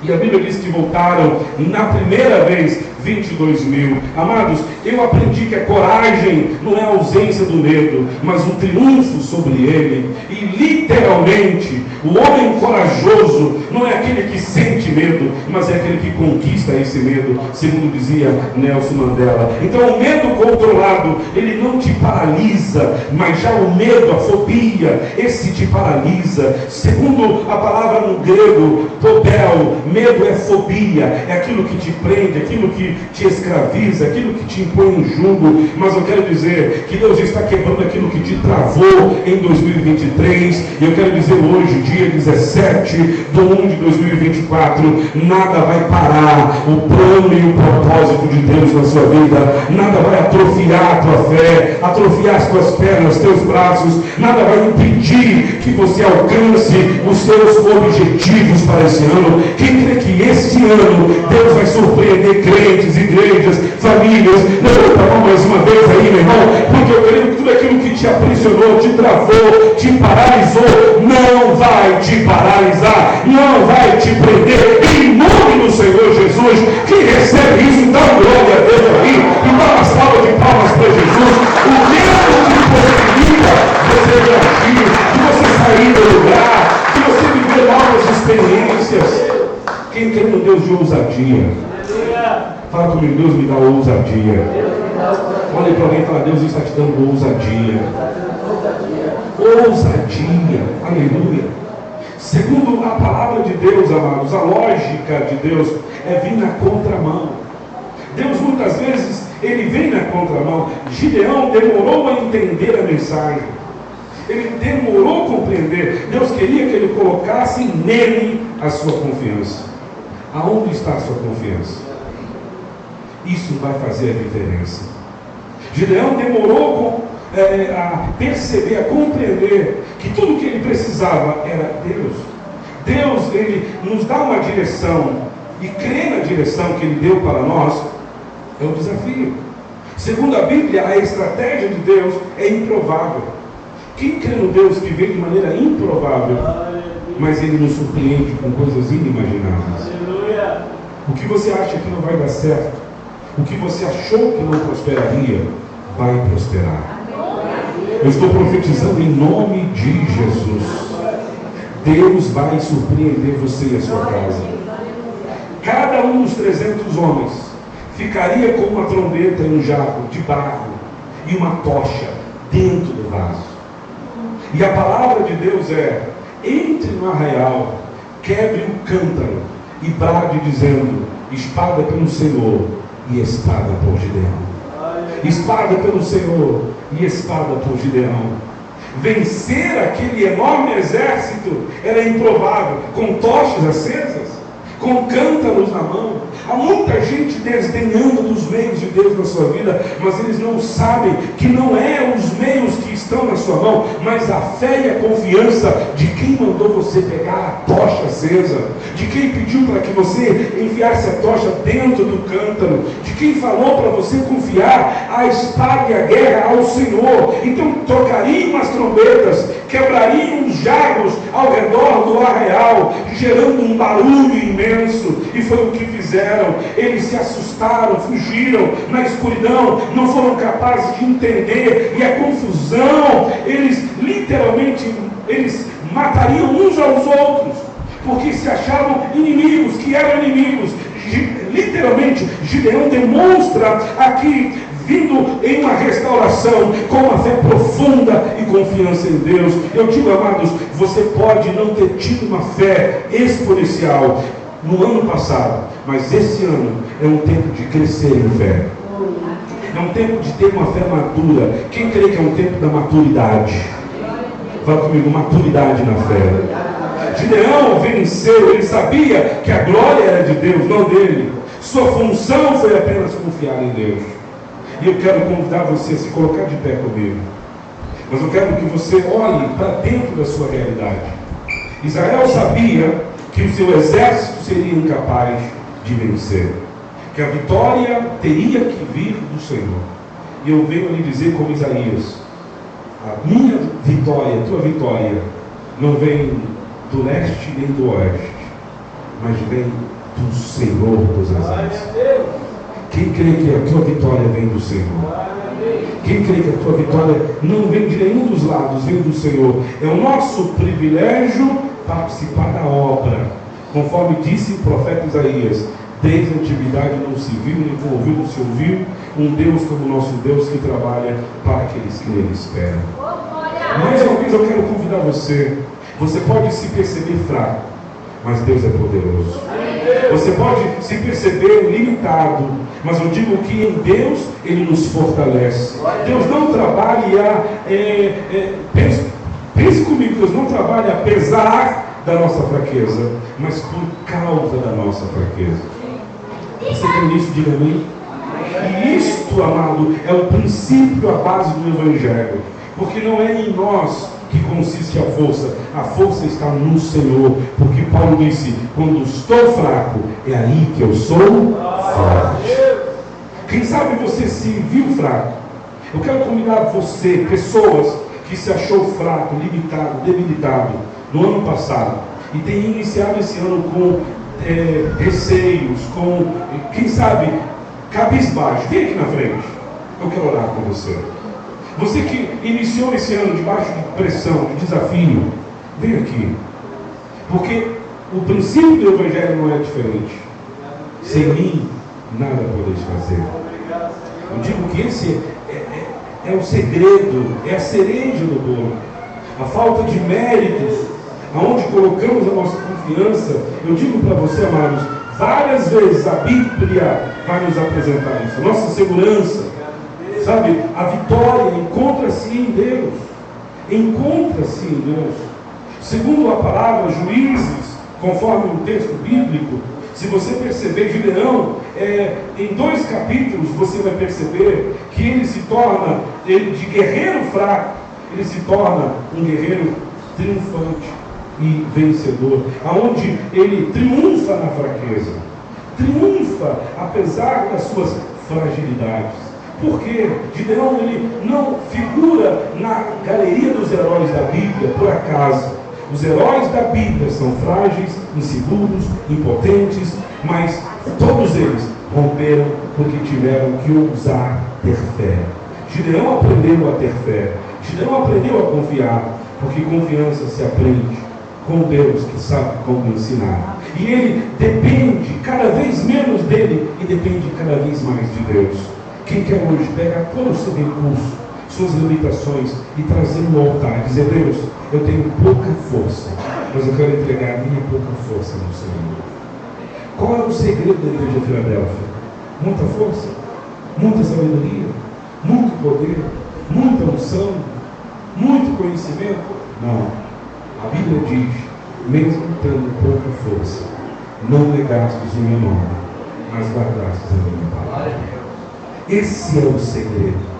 E a Bíblia diz que voltaram na primeira vez 22 mil. Amados, eu aprendi que a coragem não é a ausência do medo, mas o triunfo sobre ele. E literalmente, o homem corajoso não é aquele que sente medo, mas é aquele que conquista esse medo, segundo dizia Nelson Mandela. Então o medo controlado, ele não te paralisa, mas já o medo, a fobia, esse te paralisa. Segundo a palavra no grego, tobel, medo é fobia, é aquilo que te prende, aquilo que te escraviza, aquilo que te impõe um jugo. Mas eu quero dizer que Deus está quebrando aquilo que te travou em 2023. E eu quero dizer hoje, dia 17 de 1 de 2024, nada vai parar o plano e o propósito de Deus na sua vida. Nada vai atrofiar a tua fé, atrofiar as tuas pernas, teus braços. Nada vai impedir que você alcance os seus objetivos para esse ano. Quem crê que este ano Deus vai surpreender crentes, igrejas, famílias? Levanta a mão mais uma vez aí, meu irmão, porque eu creio que tudo aquilo que te aprisionou, te travou, te paralisou, não vai te paralisar, não vai te prender, em nome do Senhor Jesus. Quem recebe isso, dá glória a Deus aí, e dá uma salva de palmas para Jesus. O Deus que possibilita você reagir, de você sair do lugar, de você viver novas experiências. Quem crê no Deus de ousadia? Fala comigo: Deus me dá ousadia. Olha para alguém e fala: Deus está te dando ousadia. Ousadia, aleluia. Segundo a palavra de Deus, amados, a lógica de Deus é vir na contramão. Deus muitas vezes, ele vem na contramão. Gideão demorou a entender a mensagem, ele demorou a compreender. Deus queria que ele colocasse nele a sua confiança. Aonde está a sua confiança? Isso vai fazer a diferença. Gideão demorou a perceber, a compreender que tudo que ele precisava era Deus. Deus, ele nos dá uma direção, e crer na direção que ele deu para nós é um desafio. Segundo a Bíblia, a estratégia de Deus é improvável. Quem crê no Deus que vem de maneira improvável, mas ele nos surpreende com coisas inimagináveis? O que você acha que não vai dar certo, o que você achou que não prosperaria, vai prosperar. Eu estou profetizando em nome de Jesus. Deus vai surpreender você e a sua casa. Cada um dos 300 homens ficaria com uma trombeta e um jarro de barro e uma tocha dentro do vaso. E a palavra de Deus é: entre no arraial, quebre o cântaro e brade dizendo: espada pelo Senhor e espada por Gideão. Espada pelo Senhor e espada por Gideão. Vencer aquele enorme exército era improvável, com tochas acesas, com cântaros na mão. Há muita gente desdenhando dos meios de Deus na sua vida, mas eles não sabem que não é os meios que estão na sua mão, mas a fé e a confiança de quem mandou você pegar a tocha acesa, de quem pediu para que você enfiasse a tocha dentro do cântaro, de quem falou para você confiar a espada e a guerra ao Senhor. Então tocariam as trombetas, quebrariam os jarros ao redor do arraial, gerando um barulho imenso, e foi o que fizeram. Eles se assustaram, fugiram na escuridão, não foram capazes de entender, e a confusão, eles literalmente, eles matariam uns aos outros, porque se achavam inimigos, que eram inimigos. Literalmente, Gideão demonstra aqui, vindo em uma restauração, com uma fé profunda e confiança em Deus. Eu digo, amados, você pode não ter tido uma fé exponencial no ano passado, mas esse ano é um tempo de crescer em fé. É um tempo de ter uma fé madura. Quem crê que é um tempo da maturidade? Fala comigo, maturidade na fé. Gideão venceu, ele sabia que a glória era de Deus, não dele. Sua função foi apenas confiar em Deus. E eu quero convidar você a se colocar de pé comigo. Mas eu quero que você olhe para dentro da sua realidade. Israel sabia que o seu exército seria incapaz de vencer, que a vitória teria que vir do Senhor. E eu venho lhe dizer como Isaías: a minha vitória, a tua vitória, não vem do leste nem do oeste, mas vem do Senhor dos exércitos. Quem crê que a tua vitória vem do Senhor? Quem crê que a tua vitória não vem de nenhum dos lados, vem do Senhor? É o nosso privilégio participar da obra, conforme disse o profeta Isaías: desde a antiguidade não se viu, nem com ouvido não se ouviu um Deus como o nosso Deus, que trabalha para aqueles que nele esperam. Mais uma vez eu quero convidar você. Você pode se perceber fraco, mas Deus é poderoso. Você pode se perceber limitado, mas eu digo que em Deus Ele nos fortalece. Deus não trabalha, pense comigo, Deus não trabalha apesar da nossa fraqueza, mas por causa da nossa fraqueza. Você tem nisso? Diga amém. E isto, amado, é o princípio, a base do Evangelho. Porque não é em nós que consiste a força está no Senhor. Porque Paulo disse: quando estou fraco, é aí que eu sou forte. Quem sabe você se viu fraco? Eu quero convidar você, pessoas que se achou fraco, limitado, debilitado no ano passado, e tem iniciado esse ano com receios, com, quem sabe, cabisbaixo. Vem aqui na frente, eu quero orar com você. Você que iniciou esse ano debaixo de pressão, de desafio, vem aqui, porque o princípio do Evangelho não é diferente. Sem mim nada podeis fazer. Eu digo que esse é o segredo, é a cereja do bolo. A falta de méritos, aonde colocamos a nossa confiança. Eu digo para você, amados, várias vezes a Bíblia vai nos apresentar isso. A nossa segurança, sabe, a vitória encontra-se em Deus. Encontra-se em Deus. Segundo a palavra, Juízes, conforme o texto bíblico, Se você perceber, Gideão, em 2 capítulos, você vai perceber que ele se torna, de guerreiro fraco, ele se torna um guerreiro triunfante e vencedor, aonde ele triunfa na fraqueza, triunfa apesar das suas fragilidades. Porque Gideão, ele não figura na galeria dos heróis da Bíblia por acaso. Os heróis da Bíblia são frágeis, inseguros, impotentes, mas todos eles romperam porque tiveram que ousar ter fé. Gideão aprendeu a ter fé. Gideão aprendeu a confiar, porque confiança se aprende com Deus que sabe como ensinar. E ele depende cada vez menos dele e depende cada vez mais de Deus. Quem quer hoje pegar todo o seu recurso, suas limitações e trazer no altar, dizer: Deus, eu tenho pouca força, mas eu quero entregar a minha pouca força no Senhor. Qual é o segredo da igreja de Filadélfia? Muita força, muita sabedoria, muito poder, muita unção, muito conhecimento? Não. A Bíblia diz: mesmo tendo pouca força, não negastes o meu nome, mas guardastes a minha palavra. Esse é o segredo.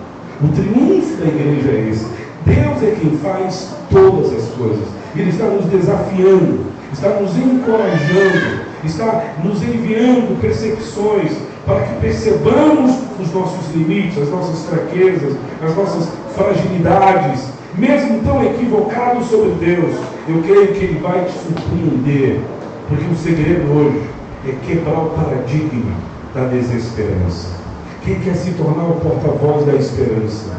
O triunfo da igreja é esse. Deus é quem faz todas as coisas. Ele está nos desafiando, está nos encorajando, está nos enviando percepções para que percebamos os nossos limites, as nossas fraquezas, as nossas fragilidades. Mesmo tão equivocados sobre Deus, eu creio que Ele vai te surpreender, porque o segredo hoje é quebrar o paradigma da desesperança. Quem quer se tornar o porta-voz da esperança,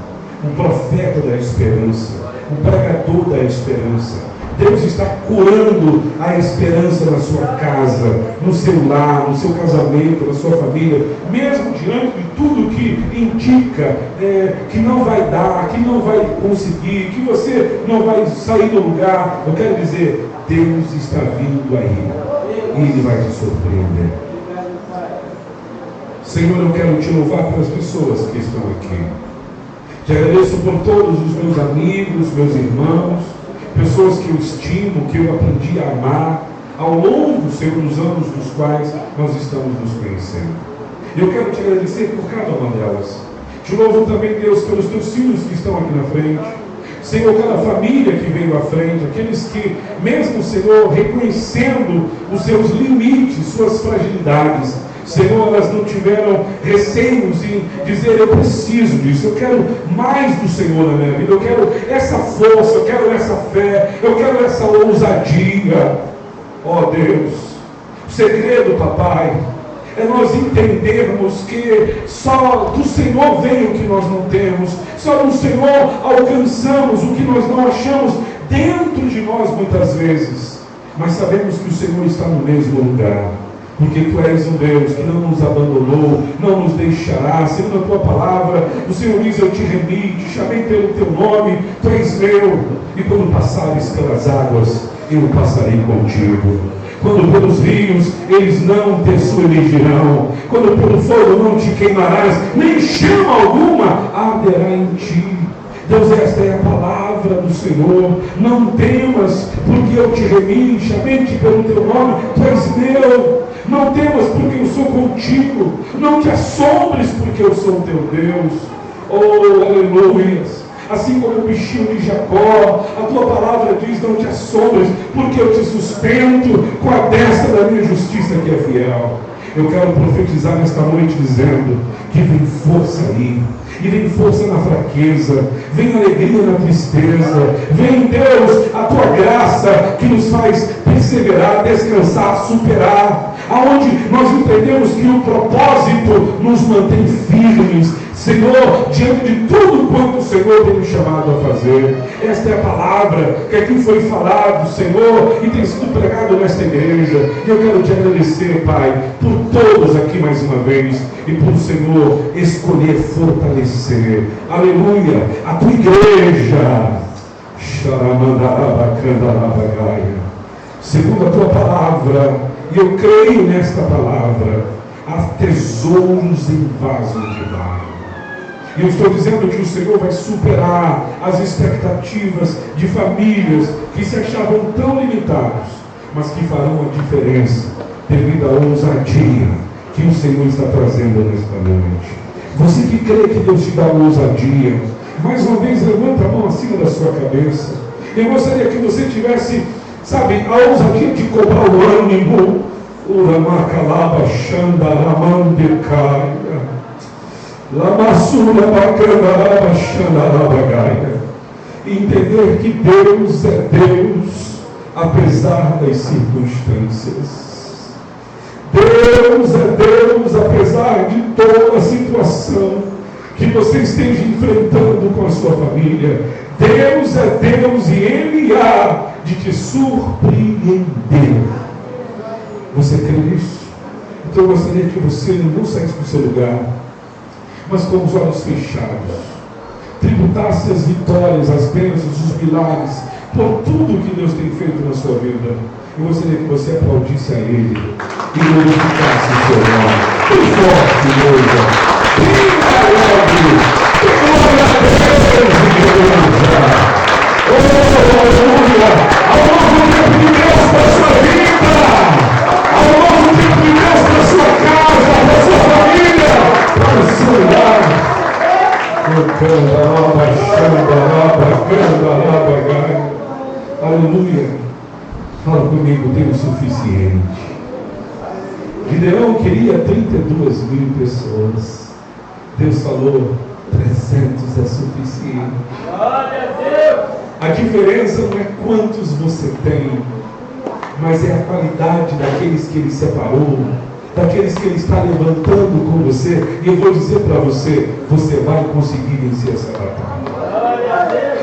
o profeta da esperança, o pregador da esperança? Deus está curando a esperança na sua casa, no seu lar, no seu casamento, na sua família, mesmo diante de tudo que indica que não vai dar, que não vai conseguir, que você não vai sair do lugar. Eu quero dizer, Deus está vindo aí e Ele vai te surpreender. Senhor, eu quero te louvar pelas pessoas que estão aqui. Te agradeço por todos os meus amigos, meus irmãos, pessoas que eu estimo, que eu aprendi a amar ao longo, Senhor, dos anos dos quais nós estamos nos conhecendo. Eu quero te agradecer por cada uma delas. Te louvo também, Deus, pelos teus filhos que estão aqui na frente. Senhor, cada família que veio à frente, aqueles que, mesmo, Senhor, reconhecendo os seus limites, suas fragilidades, Senhor, elas não tiveram receios em dizer: eu preciso disso, eu quero mais do Senhor na minha vida, eu quero essa força, eu quero essa fé, eu quero essa ousadia. Ó Deus, o segredo, papai, é nós entendermos que só do Senhor vem o que nós não temos, só do Senhor alcançamos o que nós não achamos dentro de nós muitas vezes, mas sabemos que o Senhor está no mesmo lugar. Porque Tu és um Deus que não nos abandonou, não nos deixará. Segundo a Tua palavra, o Senhor diz: eu te remi, te chamei pelo Teu nome, Tu és meu. E quando passares pelas águas, eu passarei contigo. Quando pelos rios, eles não te submergirão. Quando pelo fogo não te queimarás, nem chama alguma arderá em ti. Deus, esta é a palavra do Senhor. Não temas, porque eu te remi, chamei-te pelo Teu nome, Tu és meu. Não temas, porque eu sou contigo. Não te assombres, porque eu sou o teu Deus. Oh, aleluia. Assim como o bichinho de Jacó, a Tua palavra diz: não te assombres, porque eu te sustento com a destra da minha justiça que é fiel. Eu quero profetizar nesta noite dizendo que vem força aí, e vem força na fraqueza, vem alegria na tristeza, vem, Deus, a Tua graça que nos faz perseverar, descansar, superar, aonde nós entendemos que o propósito nos mantém firmes, Senhor, diante de tudo quanto o Senhor tem nos chamado a fazer. Esta é a palavra que aqui foi falado, Senhor, e tem sido pregado nesta igreja. E eu quero te agradecer, Pai, por todos aqui mais uma vez, e por o Senhor escolher fortalecer, aleluia, a Tua igreja. Segundo a Tua palavra, e eu creio nesta palavra, há tesouros em vasos de barro. E eu estou dizendo que o Senhor vai superar as expectativas de famílias que se achavam tão limitados, mas que farão a diferença devido à ousadia que o Senhor está trazendo nesta noite. Você que crê que Deus te dá ousadia, mais uma vez levanta a mão acima da sua cabeça. Eu gostaria que você tivesse, sabe, a ousadia de cobrar o ânimo. Uramacalaba Xandaramandecaya Lamassura Bacandaraba Xandarabagaia. Entender que Deus é Deus apesar das circunstâncias. Deus é Deus apesar de toda a situação que você esteja enfrentando com a sua família. Deus é Deus e Ele há de te surpreender. Você crê nisso? Então eu gostaria que você não saísse do seu lugar, mas com os olhos fechados, tributasse as vitórias, as bênçãos, os milagres, por tudo que Deus tem feito na sua vida. Eu gostaria que você aplaudisse a Ele e glorificasse o seu nome. Bem forte, igreja. Bem alegre. Glória a Deus, igreja. Oh, aleluia. Ao novo tempo de Deus para a sua vida. Ao novo tempo de Deus para a sua casa, para a sua família, para o seu lar. Aleluia. Fala comigo, tem o suficiente. Gideão queria 32.000 pessoas. Deus falou, 300 é suficiente. A diferença não é quantos você tem, mas é a qualidade daqueles que Ele separou, daqueles que Ele está levantando com você. E eu vou dizer para você, você vai conseguir vencer essa batalha.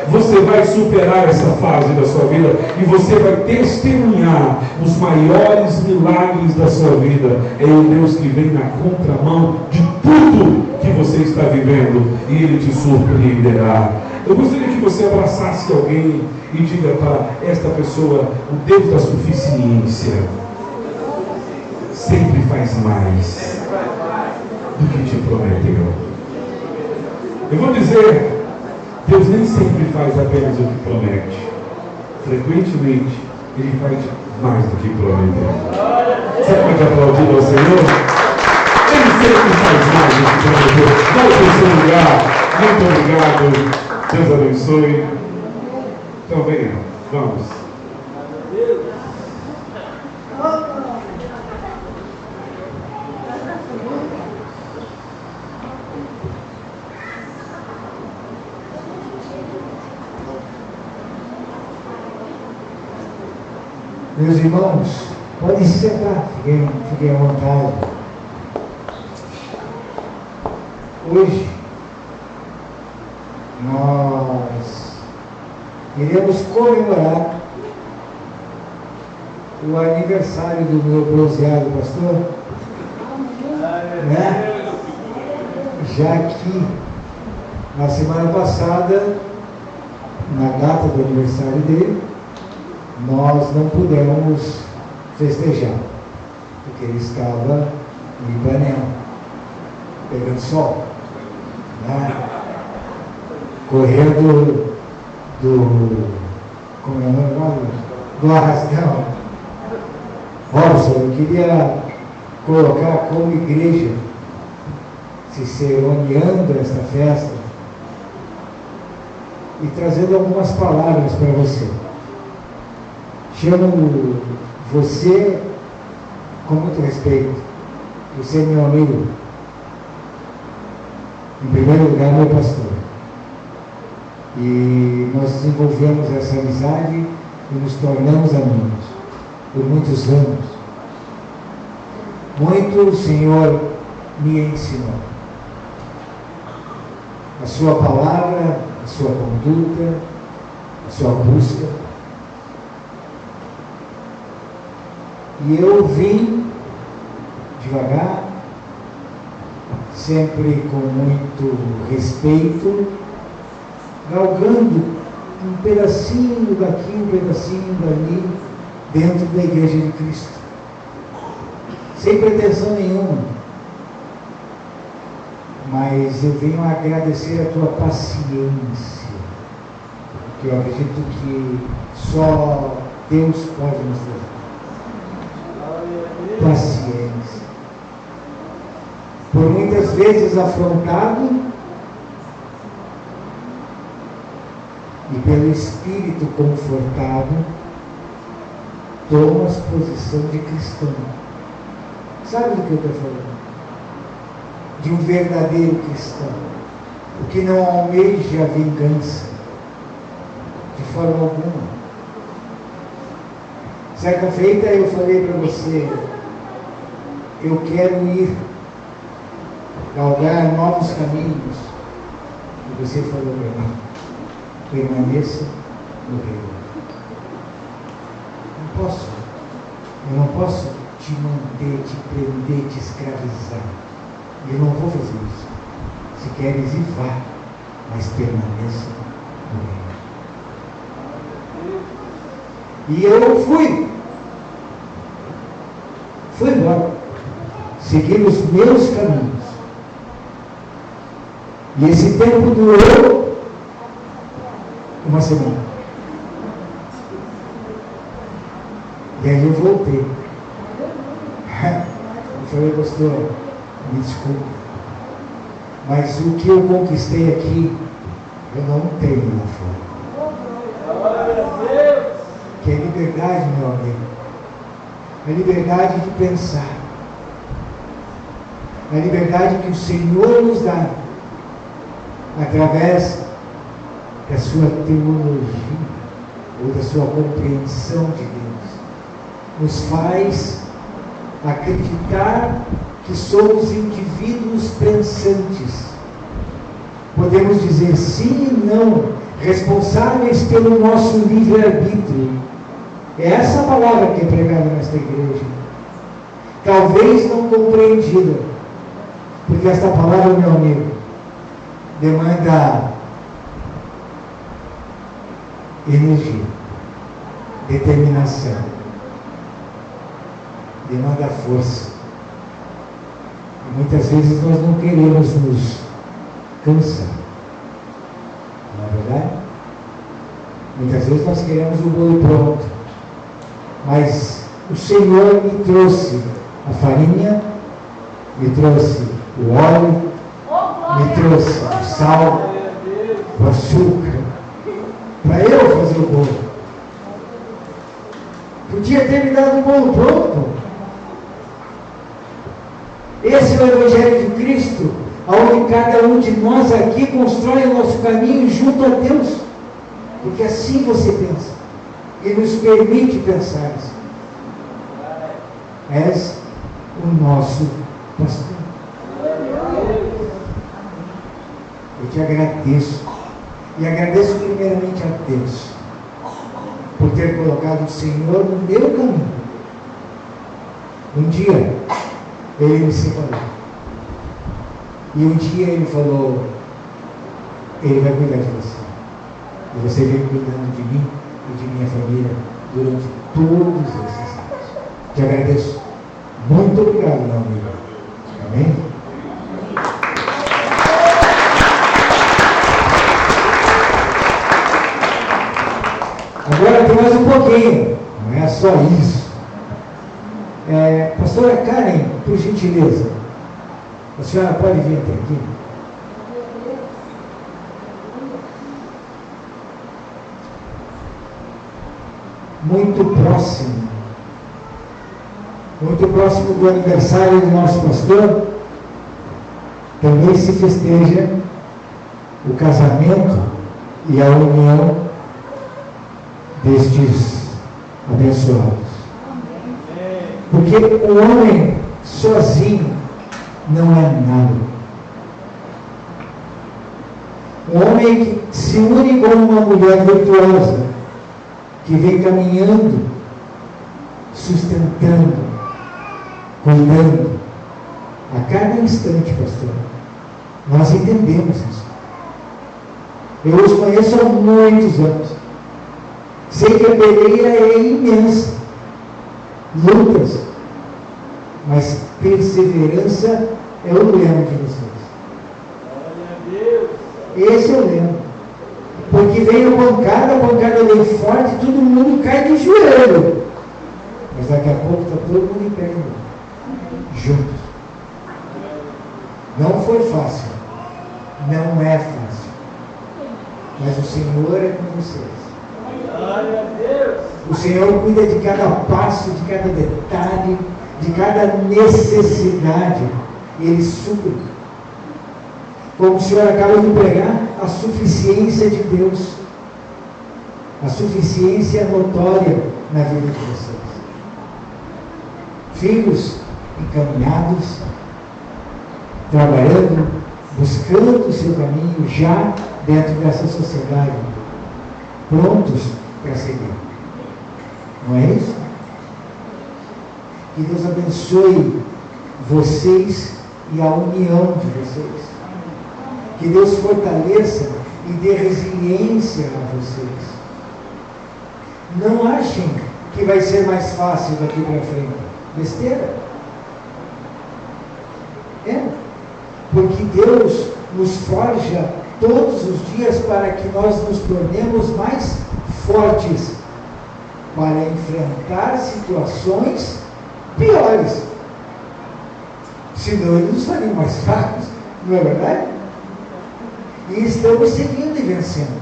Você vai superar essa fase da sua vida e você vai testemunhar os maiores milagres da sua vida. É o Deus que vem na contramão de tudo que você está vivendo e Ele te surpreenderá. Eu gostaria que você abraçasse alguém e diga para esta pessoa: o Deus da suficiência sempre faz mais do que te prometeu. Eu vou dizer, Deus nem sempre faz apenas o que promete. Frequentemente, Ele faz mais do que prometeu. Você pode aplaudir ao Senhor? Ele sempre faz mais do que prometeu. Volte ao seu lugar. Muito obrigado. Deus abençoe. Então venha, vamos. Meus irmãos, podem se sentar, fiquem à vontade. Hoje, nós iremos comemorar o aniversário do meu bronzeado pastor, né? Já que na semana passada, na data do aniversário dele, nós não pudemos festejar, porque ele estava em Ipanema, pegando sol, né? Correndo como é o nome? Do Arrastão. Robson, eu queria colocar como igreja, se cerimoniando esta festa e trazendo algumas palavras para você. Chamo você com muito respeito. Você é meu amigo. Em primeiro lugar, meu pastor. E nós desenvolvemos essa amizade e nos tornamos amigos por muitos anos. Muito o Senhor me ensinou. A sua palavra, a sua conduta, a sua busca. E eu vim devagar, sempre com muito respeito, galgando um pedacinho daqui, um pedacinho dali, dentro da Igreja de Cristo. Sem pretensão nenhuma. Mas eu venho agradecer a tua paciência, porque eu acredito que só Deus pode nos dar. paciência. Por muitas vezes afrontado e pelo Espírito confortado, tomas posição de cristão. Sabe do que eu estou falando? De um verdadeiro cristão, o que não almeja a vingança, de forma alguma. Certa feita eu falei para você, eu quero ir galgar novos caminhos, e você falou para mim, permaneça no reino. Eu não posso te manter, te prender, te escravizar. Eu não vou fazer isso. Se queres ir, vá, mas permaneça no reino. E eu fui embora, seguir os meus caminhos. E esse tempo durou uma semana. E aí eu voltei. Eu falei, pastor, me desculpe, mas o que eu conquistei aqui, eu não tenho lá fora. Que é liberdade, meu amigo. A liberdade de pensar. A liberdade que o Senhor nos dá, através da sua teologia, ou da sua compreensão de Deus, nos faz acreditar que somos indivíduos pensantes. Podemos dizer sim e não, responsáveis pelo nosso livre-arbítrio. É essa palavra que é pregada nesta igreja. Talvez não compreendida, porque esta palavra, meu amigo, demanda energia, determinação, demanda força. E muitas vezes nós não queremos nos cansar, não é verdade? Muitas vezes nós queremos o bolo pronto, mas o Senhor me trouxe a farinha, me trouxe o óleo, me trouxe o sal, o açúcar, para eu fazer o bolo. Podia ter me dado o bolo pronto. Esse é o Evangelho de Cristo, onde cada um de nós aqui constrói o nosso caminho junto a Deus, porque assim você pensa, e nos permite pensar. És o nosso pastor. Eu te agradeço, e agradeço primeiramente a Deus, por ter colocado o Senhor no meu caminho. Um dia, Ele me separou. E um dia Ele falou, Ele vai cuidar de você. E você vem cuidando de mim e de minha família durante todos esses anos. Te agradeço. Muito obrigado, meu amigo. Amém? Agora tem mais um pouquinho. Não é só isso. Pastora Karen, por gentileza, a senhora pode vir até aqui? Muito próximo do aniversário do nosso pastor, também se festeja o casamento e a união destes abençoados. Porque o homem sozinho não é nada. Um homem que se une com uma mulher virtuosa, que vem caminhando, sustentando, cuidando, a cada instante, pastor. Nós entendemos isso. Eu os conheço há muitos anos. Sei que a peleia é imensa, lutas, mas perseverança é o lema de vocês. Esse é o lema. Porque vem a pancada vem forte, todo mundo cai de joelho. Mas daqui a pouco está todo mundo em pé. juntos. Não foi fácil. Não é fácil. Mas o Senhor é com vocês. O Senhor cuida de cada passo, de cada detalhe, de cada necessidade. E Ele supre. Como o Senhor acaba de pregar, a suficiência de Deus. A suficiência notória na vida de vocês. Filhos encaminhados, trabalhando, buscando o seu caminho já dentro dessa sociedade, prontos para seguir. Não é isso? Que Deus abençoe vocês e a união de vocês. Que Deus fortaleça e dê resiliência a vocês. Não achem que vai ser mais fácil daqui para frente. Besteira. É. Porque Deus nos forja todos os dias para que nós nos tornemos mais fortes para enfrentar situações piores. Senão eles nos fariam mais fracos, não é verdade? E estamos seguindo e vencendo.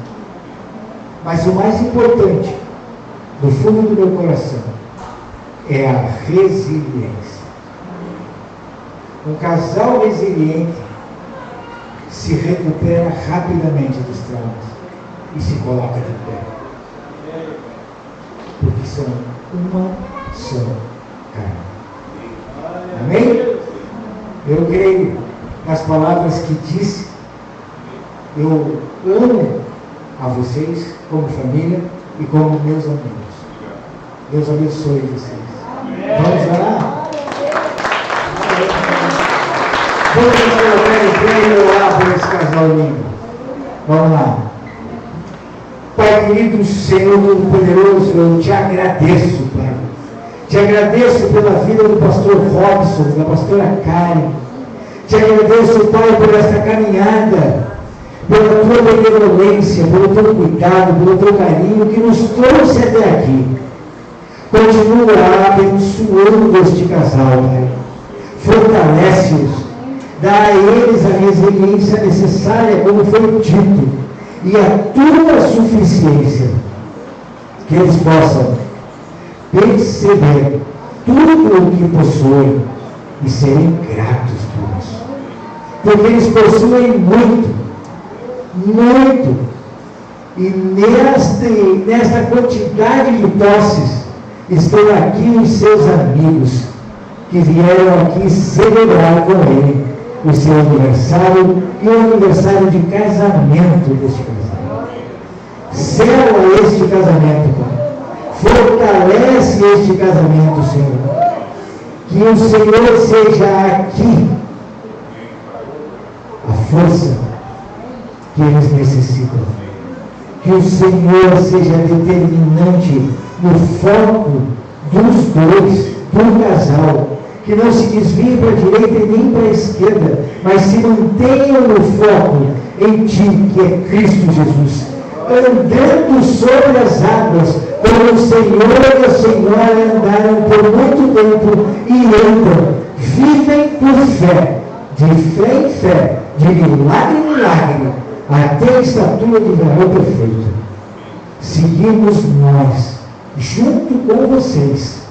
Mas o mais importante, do fundo do meu coração, é a resiliência. Um casal resiliente se recupera rapidamente dos traumas e se coloca de pé. Porque são uma só carne. Amém? Eu creio nas palavras que disse. Eu amo a vocês como família e como meus amigos. Deus abençoe vocês. Vamos orar? Vamos colocar em pé e orar por esse casal lindo. Vamos lá. Pai querido, Senhor Todo-Poderoso, eu te agradeço, Pai. Te agradeço pela vida do pastor Robson, da pastora Karen. Te agradeço, Pai, por esta caminhada, pela tua benevolência, pelo teu cuidado, pelo teu carinho que nos trouxe até aqui. Continua abençoando este casal, Pai. Fortalece-os. Dá a eles a resiliência necessária, como foi dito, e a tua suficiência. Que eles possam perceber tudo o que possuem e serem gratos por isso. Porque eles possuem muito, muito. E nesta quantidade de posses estão aqui os seus amigos que vieram aqui celebrar com ele o seu aniversário e o aniversário de casamento deste casal. Sela este casamento, Pai. Fortalece este casamento, Senhor. Que o Senhor seja aqui a força que eles necessitam. Que o Senhor seja determinante no foco dos dois, do casal. Que não se desviem para a direita e nem para a esquerda, mas se mantenham no foco em Ti, que é Cristo Jesus. Andando sobre as águas, como o Senhor e a Senhora andaram por muito tempo e andam, vivem por fé, de fé em fé, de milagre em milagre, até a estatura de varão perfeito. Seguimos nós, junto com vocês,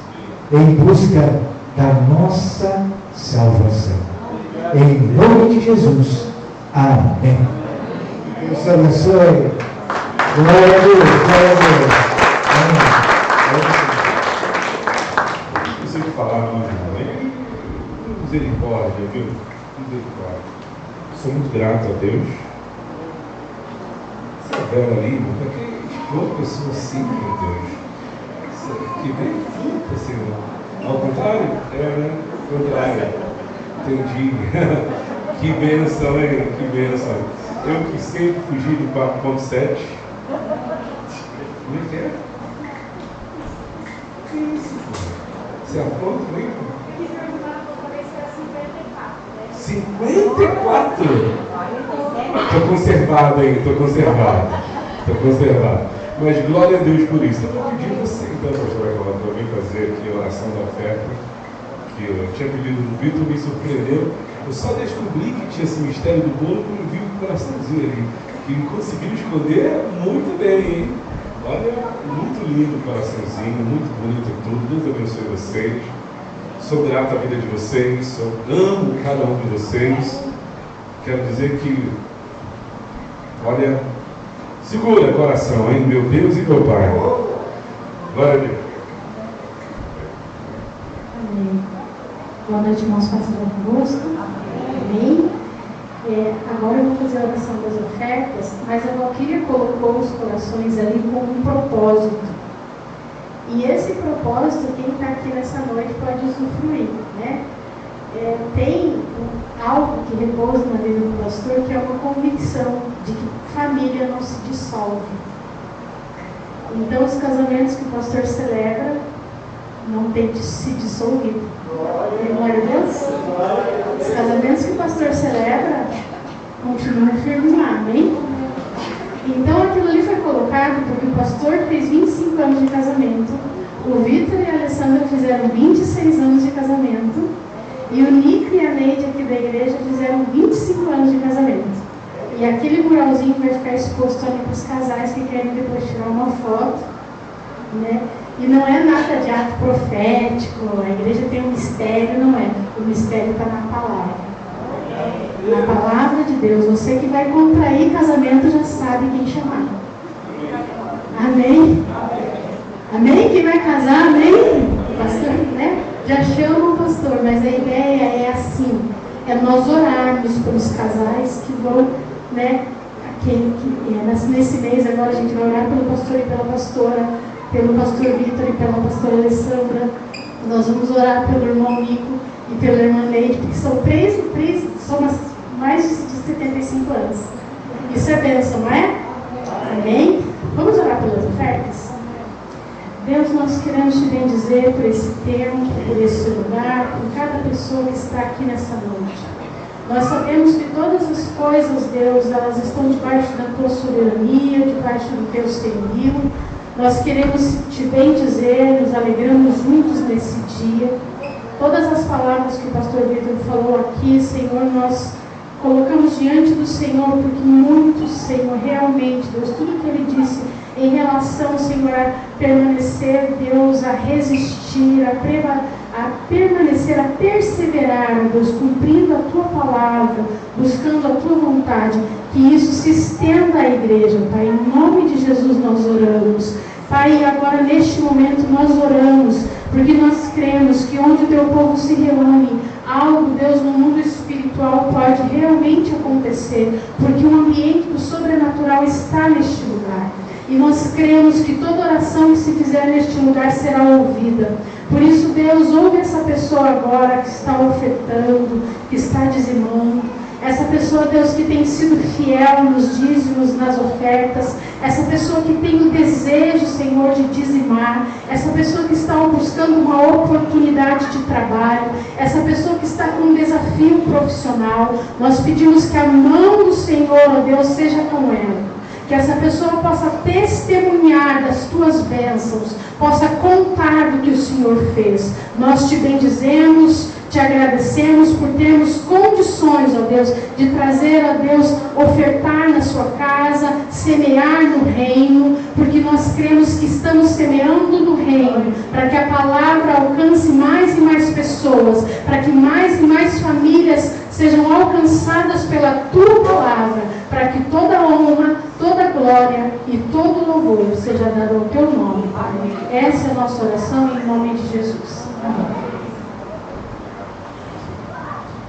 em busca da nossa salvação. Em nome de Jesus. Amém. Deus te abençoe. Glória a Deus. Glória a Deus. Amém. Você que falava, amém? Misericórdia, viu? Misericórdia. Sou muito grato a Deus. Essa vela ali, porque explode pessoa assim, meu Deus. Que bem fruta, Senhor. Ao contrário? Né? Ao contrário. Entendi. Que bênção, hein? Que bênção. Eu que sempre fugi do 4.7. Como é que é? Que isso? Você apronta comigo? 54? Estou conservado, hein? Estou conservado. Mas glória a Deus por isso. Eu vou pedir você, então, pastor, para vir fazer aqui a oração da oferta. Eu tinha pedido do Vitor, me surpreendeu. Eu só descobri que tinha esse mistério do bolo quando eu vi o coraçãozinho ali. Que conseguiram esconder muito bem, hein? Olha, muito lindo o coraçãozinho, muito bonito tudo. Deus abençoe vocês. Sou grato à vida de vocês, amo cada um de vocês. Quero dizer que, olha, segura coração, hein? Meu Deus e meu Pai. Glória a Deus. Amém. Boa noite, irmãos, paz convosco. Amém. Agora eu vou fazer a oração das ofertas, mas a Valquíria colocou os corações ali com um propósito. E esse propósito, quem está aqui nessa noite pode usufruir, né? Tem algo que repousa na vida do pastor, que é uma convicção de que família não se dissolve. Então, os casamentos que o pastor celebra não tem de se dissolver. Glória a Deus. Os casamentos que o pastor celebra continuam firmes lá, amém? Então aquilo ali foi colocado porque o pastor fez 25 anos de casamento, o Vitor e a Alessandra fizeram 26 anos de casamento, e o Nico e a Neide aqui da igreja fizeram 25 anos de casamento. E aquele muralzinho vai ficar exposto ali para os casais que querem depois tirar uma foto, né? E não é nada de ato profético, a igreja tem um mistério, não é. O mistério está na palavra. Na palavra de Deus. Você que vai contrair casamento já sabe quem chamar. Amém? Amém? Quem vai casar, amém? Pastor, né? Já chama o pastor, mas a ideia é assim. É nós orarmos pelos casais que vão, né? Nesse mês agora a gente vai orar pelo pastor e pela pastora, pelo pastor Vitor e pela pastora Alessandra. Nós vamos orar pelo irmão Nico e pela irmã Neide, porque são três mais de 75 anos. Isso é bênção, não é? Amém? Vamos orar pelas ofertas? Deus, nós queremos te bendizer por esse tempo, por esse lugar, por cada pessoa que está aqui nessa noite. Nós sabemos que todas as coisas, Deus, elas estão debaixo da tua soberania, debaixo do teu senhorio. Nós queremos te bendizer, nos alegramos juntos nesse dia. Todas as palavras que o pastor Vitor falou aqui, Senhor, nós colocamos diante do Senhor, porque muito, Senhor, realmente, Deus, tudo que Ele disse em relação, Senhor, a permanecer, Deus, a resistir, a permanecer, a perseverar, Deus, cumprindo a Tua palavra, buscando a Tua vontade, que isso se estenda à igreja, Pai, em nome de Jesus nós oramos. Pai, agora neste momento nós oramos, porque nós cremos que onde o Teu povo se reúne, algo, Deus, no mundo espiritual pode realmente acontecer, porque o ambiente do sobrenatural está neste lugar. E nós cremos que toda oração que se fizer neste lugar será ouvida. Por isso, Deus, ouve essa pessoa agora que está ofertando, que está dizimando. Essa pessoa, Deus, que tem sido fiel nos dízimos, nas ofertas. Essa pessoa que tem o desejo, Senhor, de dizimar. Essa pessoa que está buscando uma oportunidade de trabalho. Essa pessoa que está com um desafio profissional. Nós pedimos que a mão do Senhor, ó Deus, seja com ela. Que essa pessoa possa testemunhar das tuas bênçãos, possa contar do que o Senhor fez. Nós te bendizemos, te agradecemos por termos condições, ó Deus, de trazer, ó Deus, ofertar na sua casa, semear no reino, porque nós cremos que estamos semeando no reino, para que a palavra alcance mais e mais pessoas, para que mais e mais famílias sejam alcançadas pela tua palavra, para que toda honra, toda glória e todo louvor seja dado ao teu nome, Pai. Essa é a nossa oração em nome de Jesus. Amém.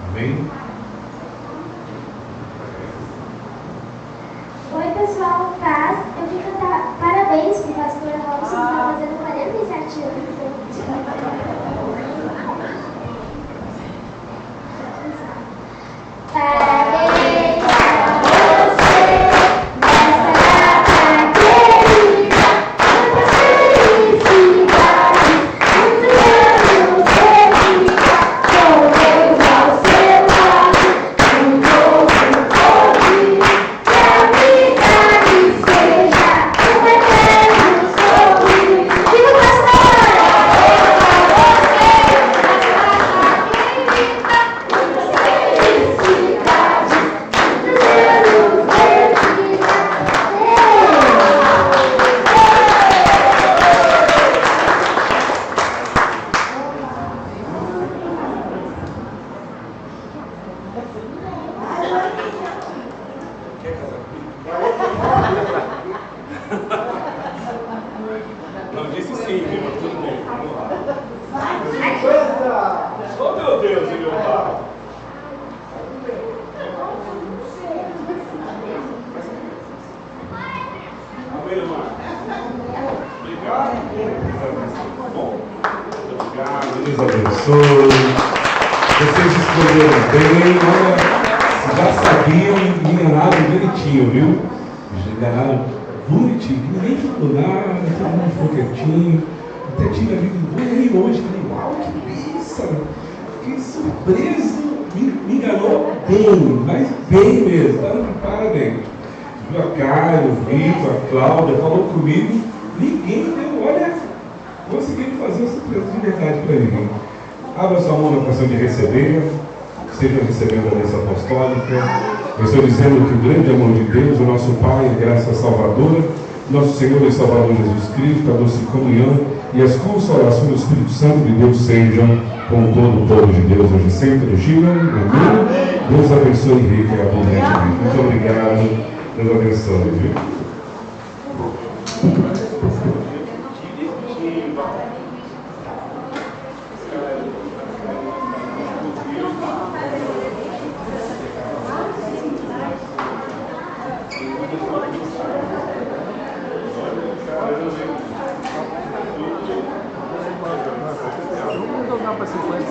Amém. Oi pessoal, paz. Eu queria dar parabéns para o pastor Robson, que está fazendo 47 anos. Parabéns a você, nessa data querida, muitas felicidades, muitos Obrigado, Deus abençoe. Vocês escolheram bem, olha, já sabiam, me enganaram direitinho, viu? Me enganaram bonitinho, ninguém falou nada, todo mundo ficou quietinho. Até tinha vindo um banheiro hoje, falei, uau, que bênção, que surpresa, me enganou bem, mas bem mesmo, tá de parabéns. Viu a Caio, o Vitor, a Cláudia, falou comigo, ninguém deu, olha, conseguiram fazer uma surpresa de verdade para ninguém. Abra sua mão na ocasião de receber, estejam recebendo a bênção apostólica. Eu estou dizendo que o grande amor de Deus, o nosso Pai, a graça salvadora, nosso Senhor e Salvador Jesus Cristo, a doce comunhão e as consolações do Espírito Santo de Deus sejam com todo o povo de Deus hoje e sempre. Digam amém. Deus abençoe rica e abundantemente. Muito obrigado. Deus abençoe. Viu? Vamos jogar para 50.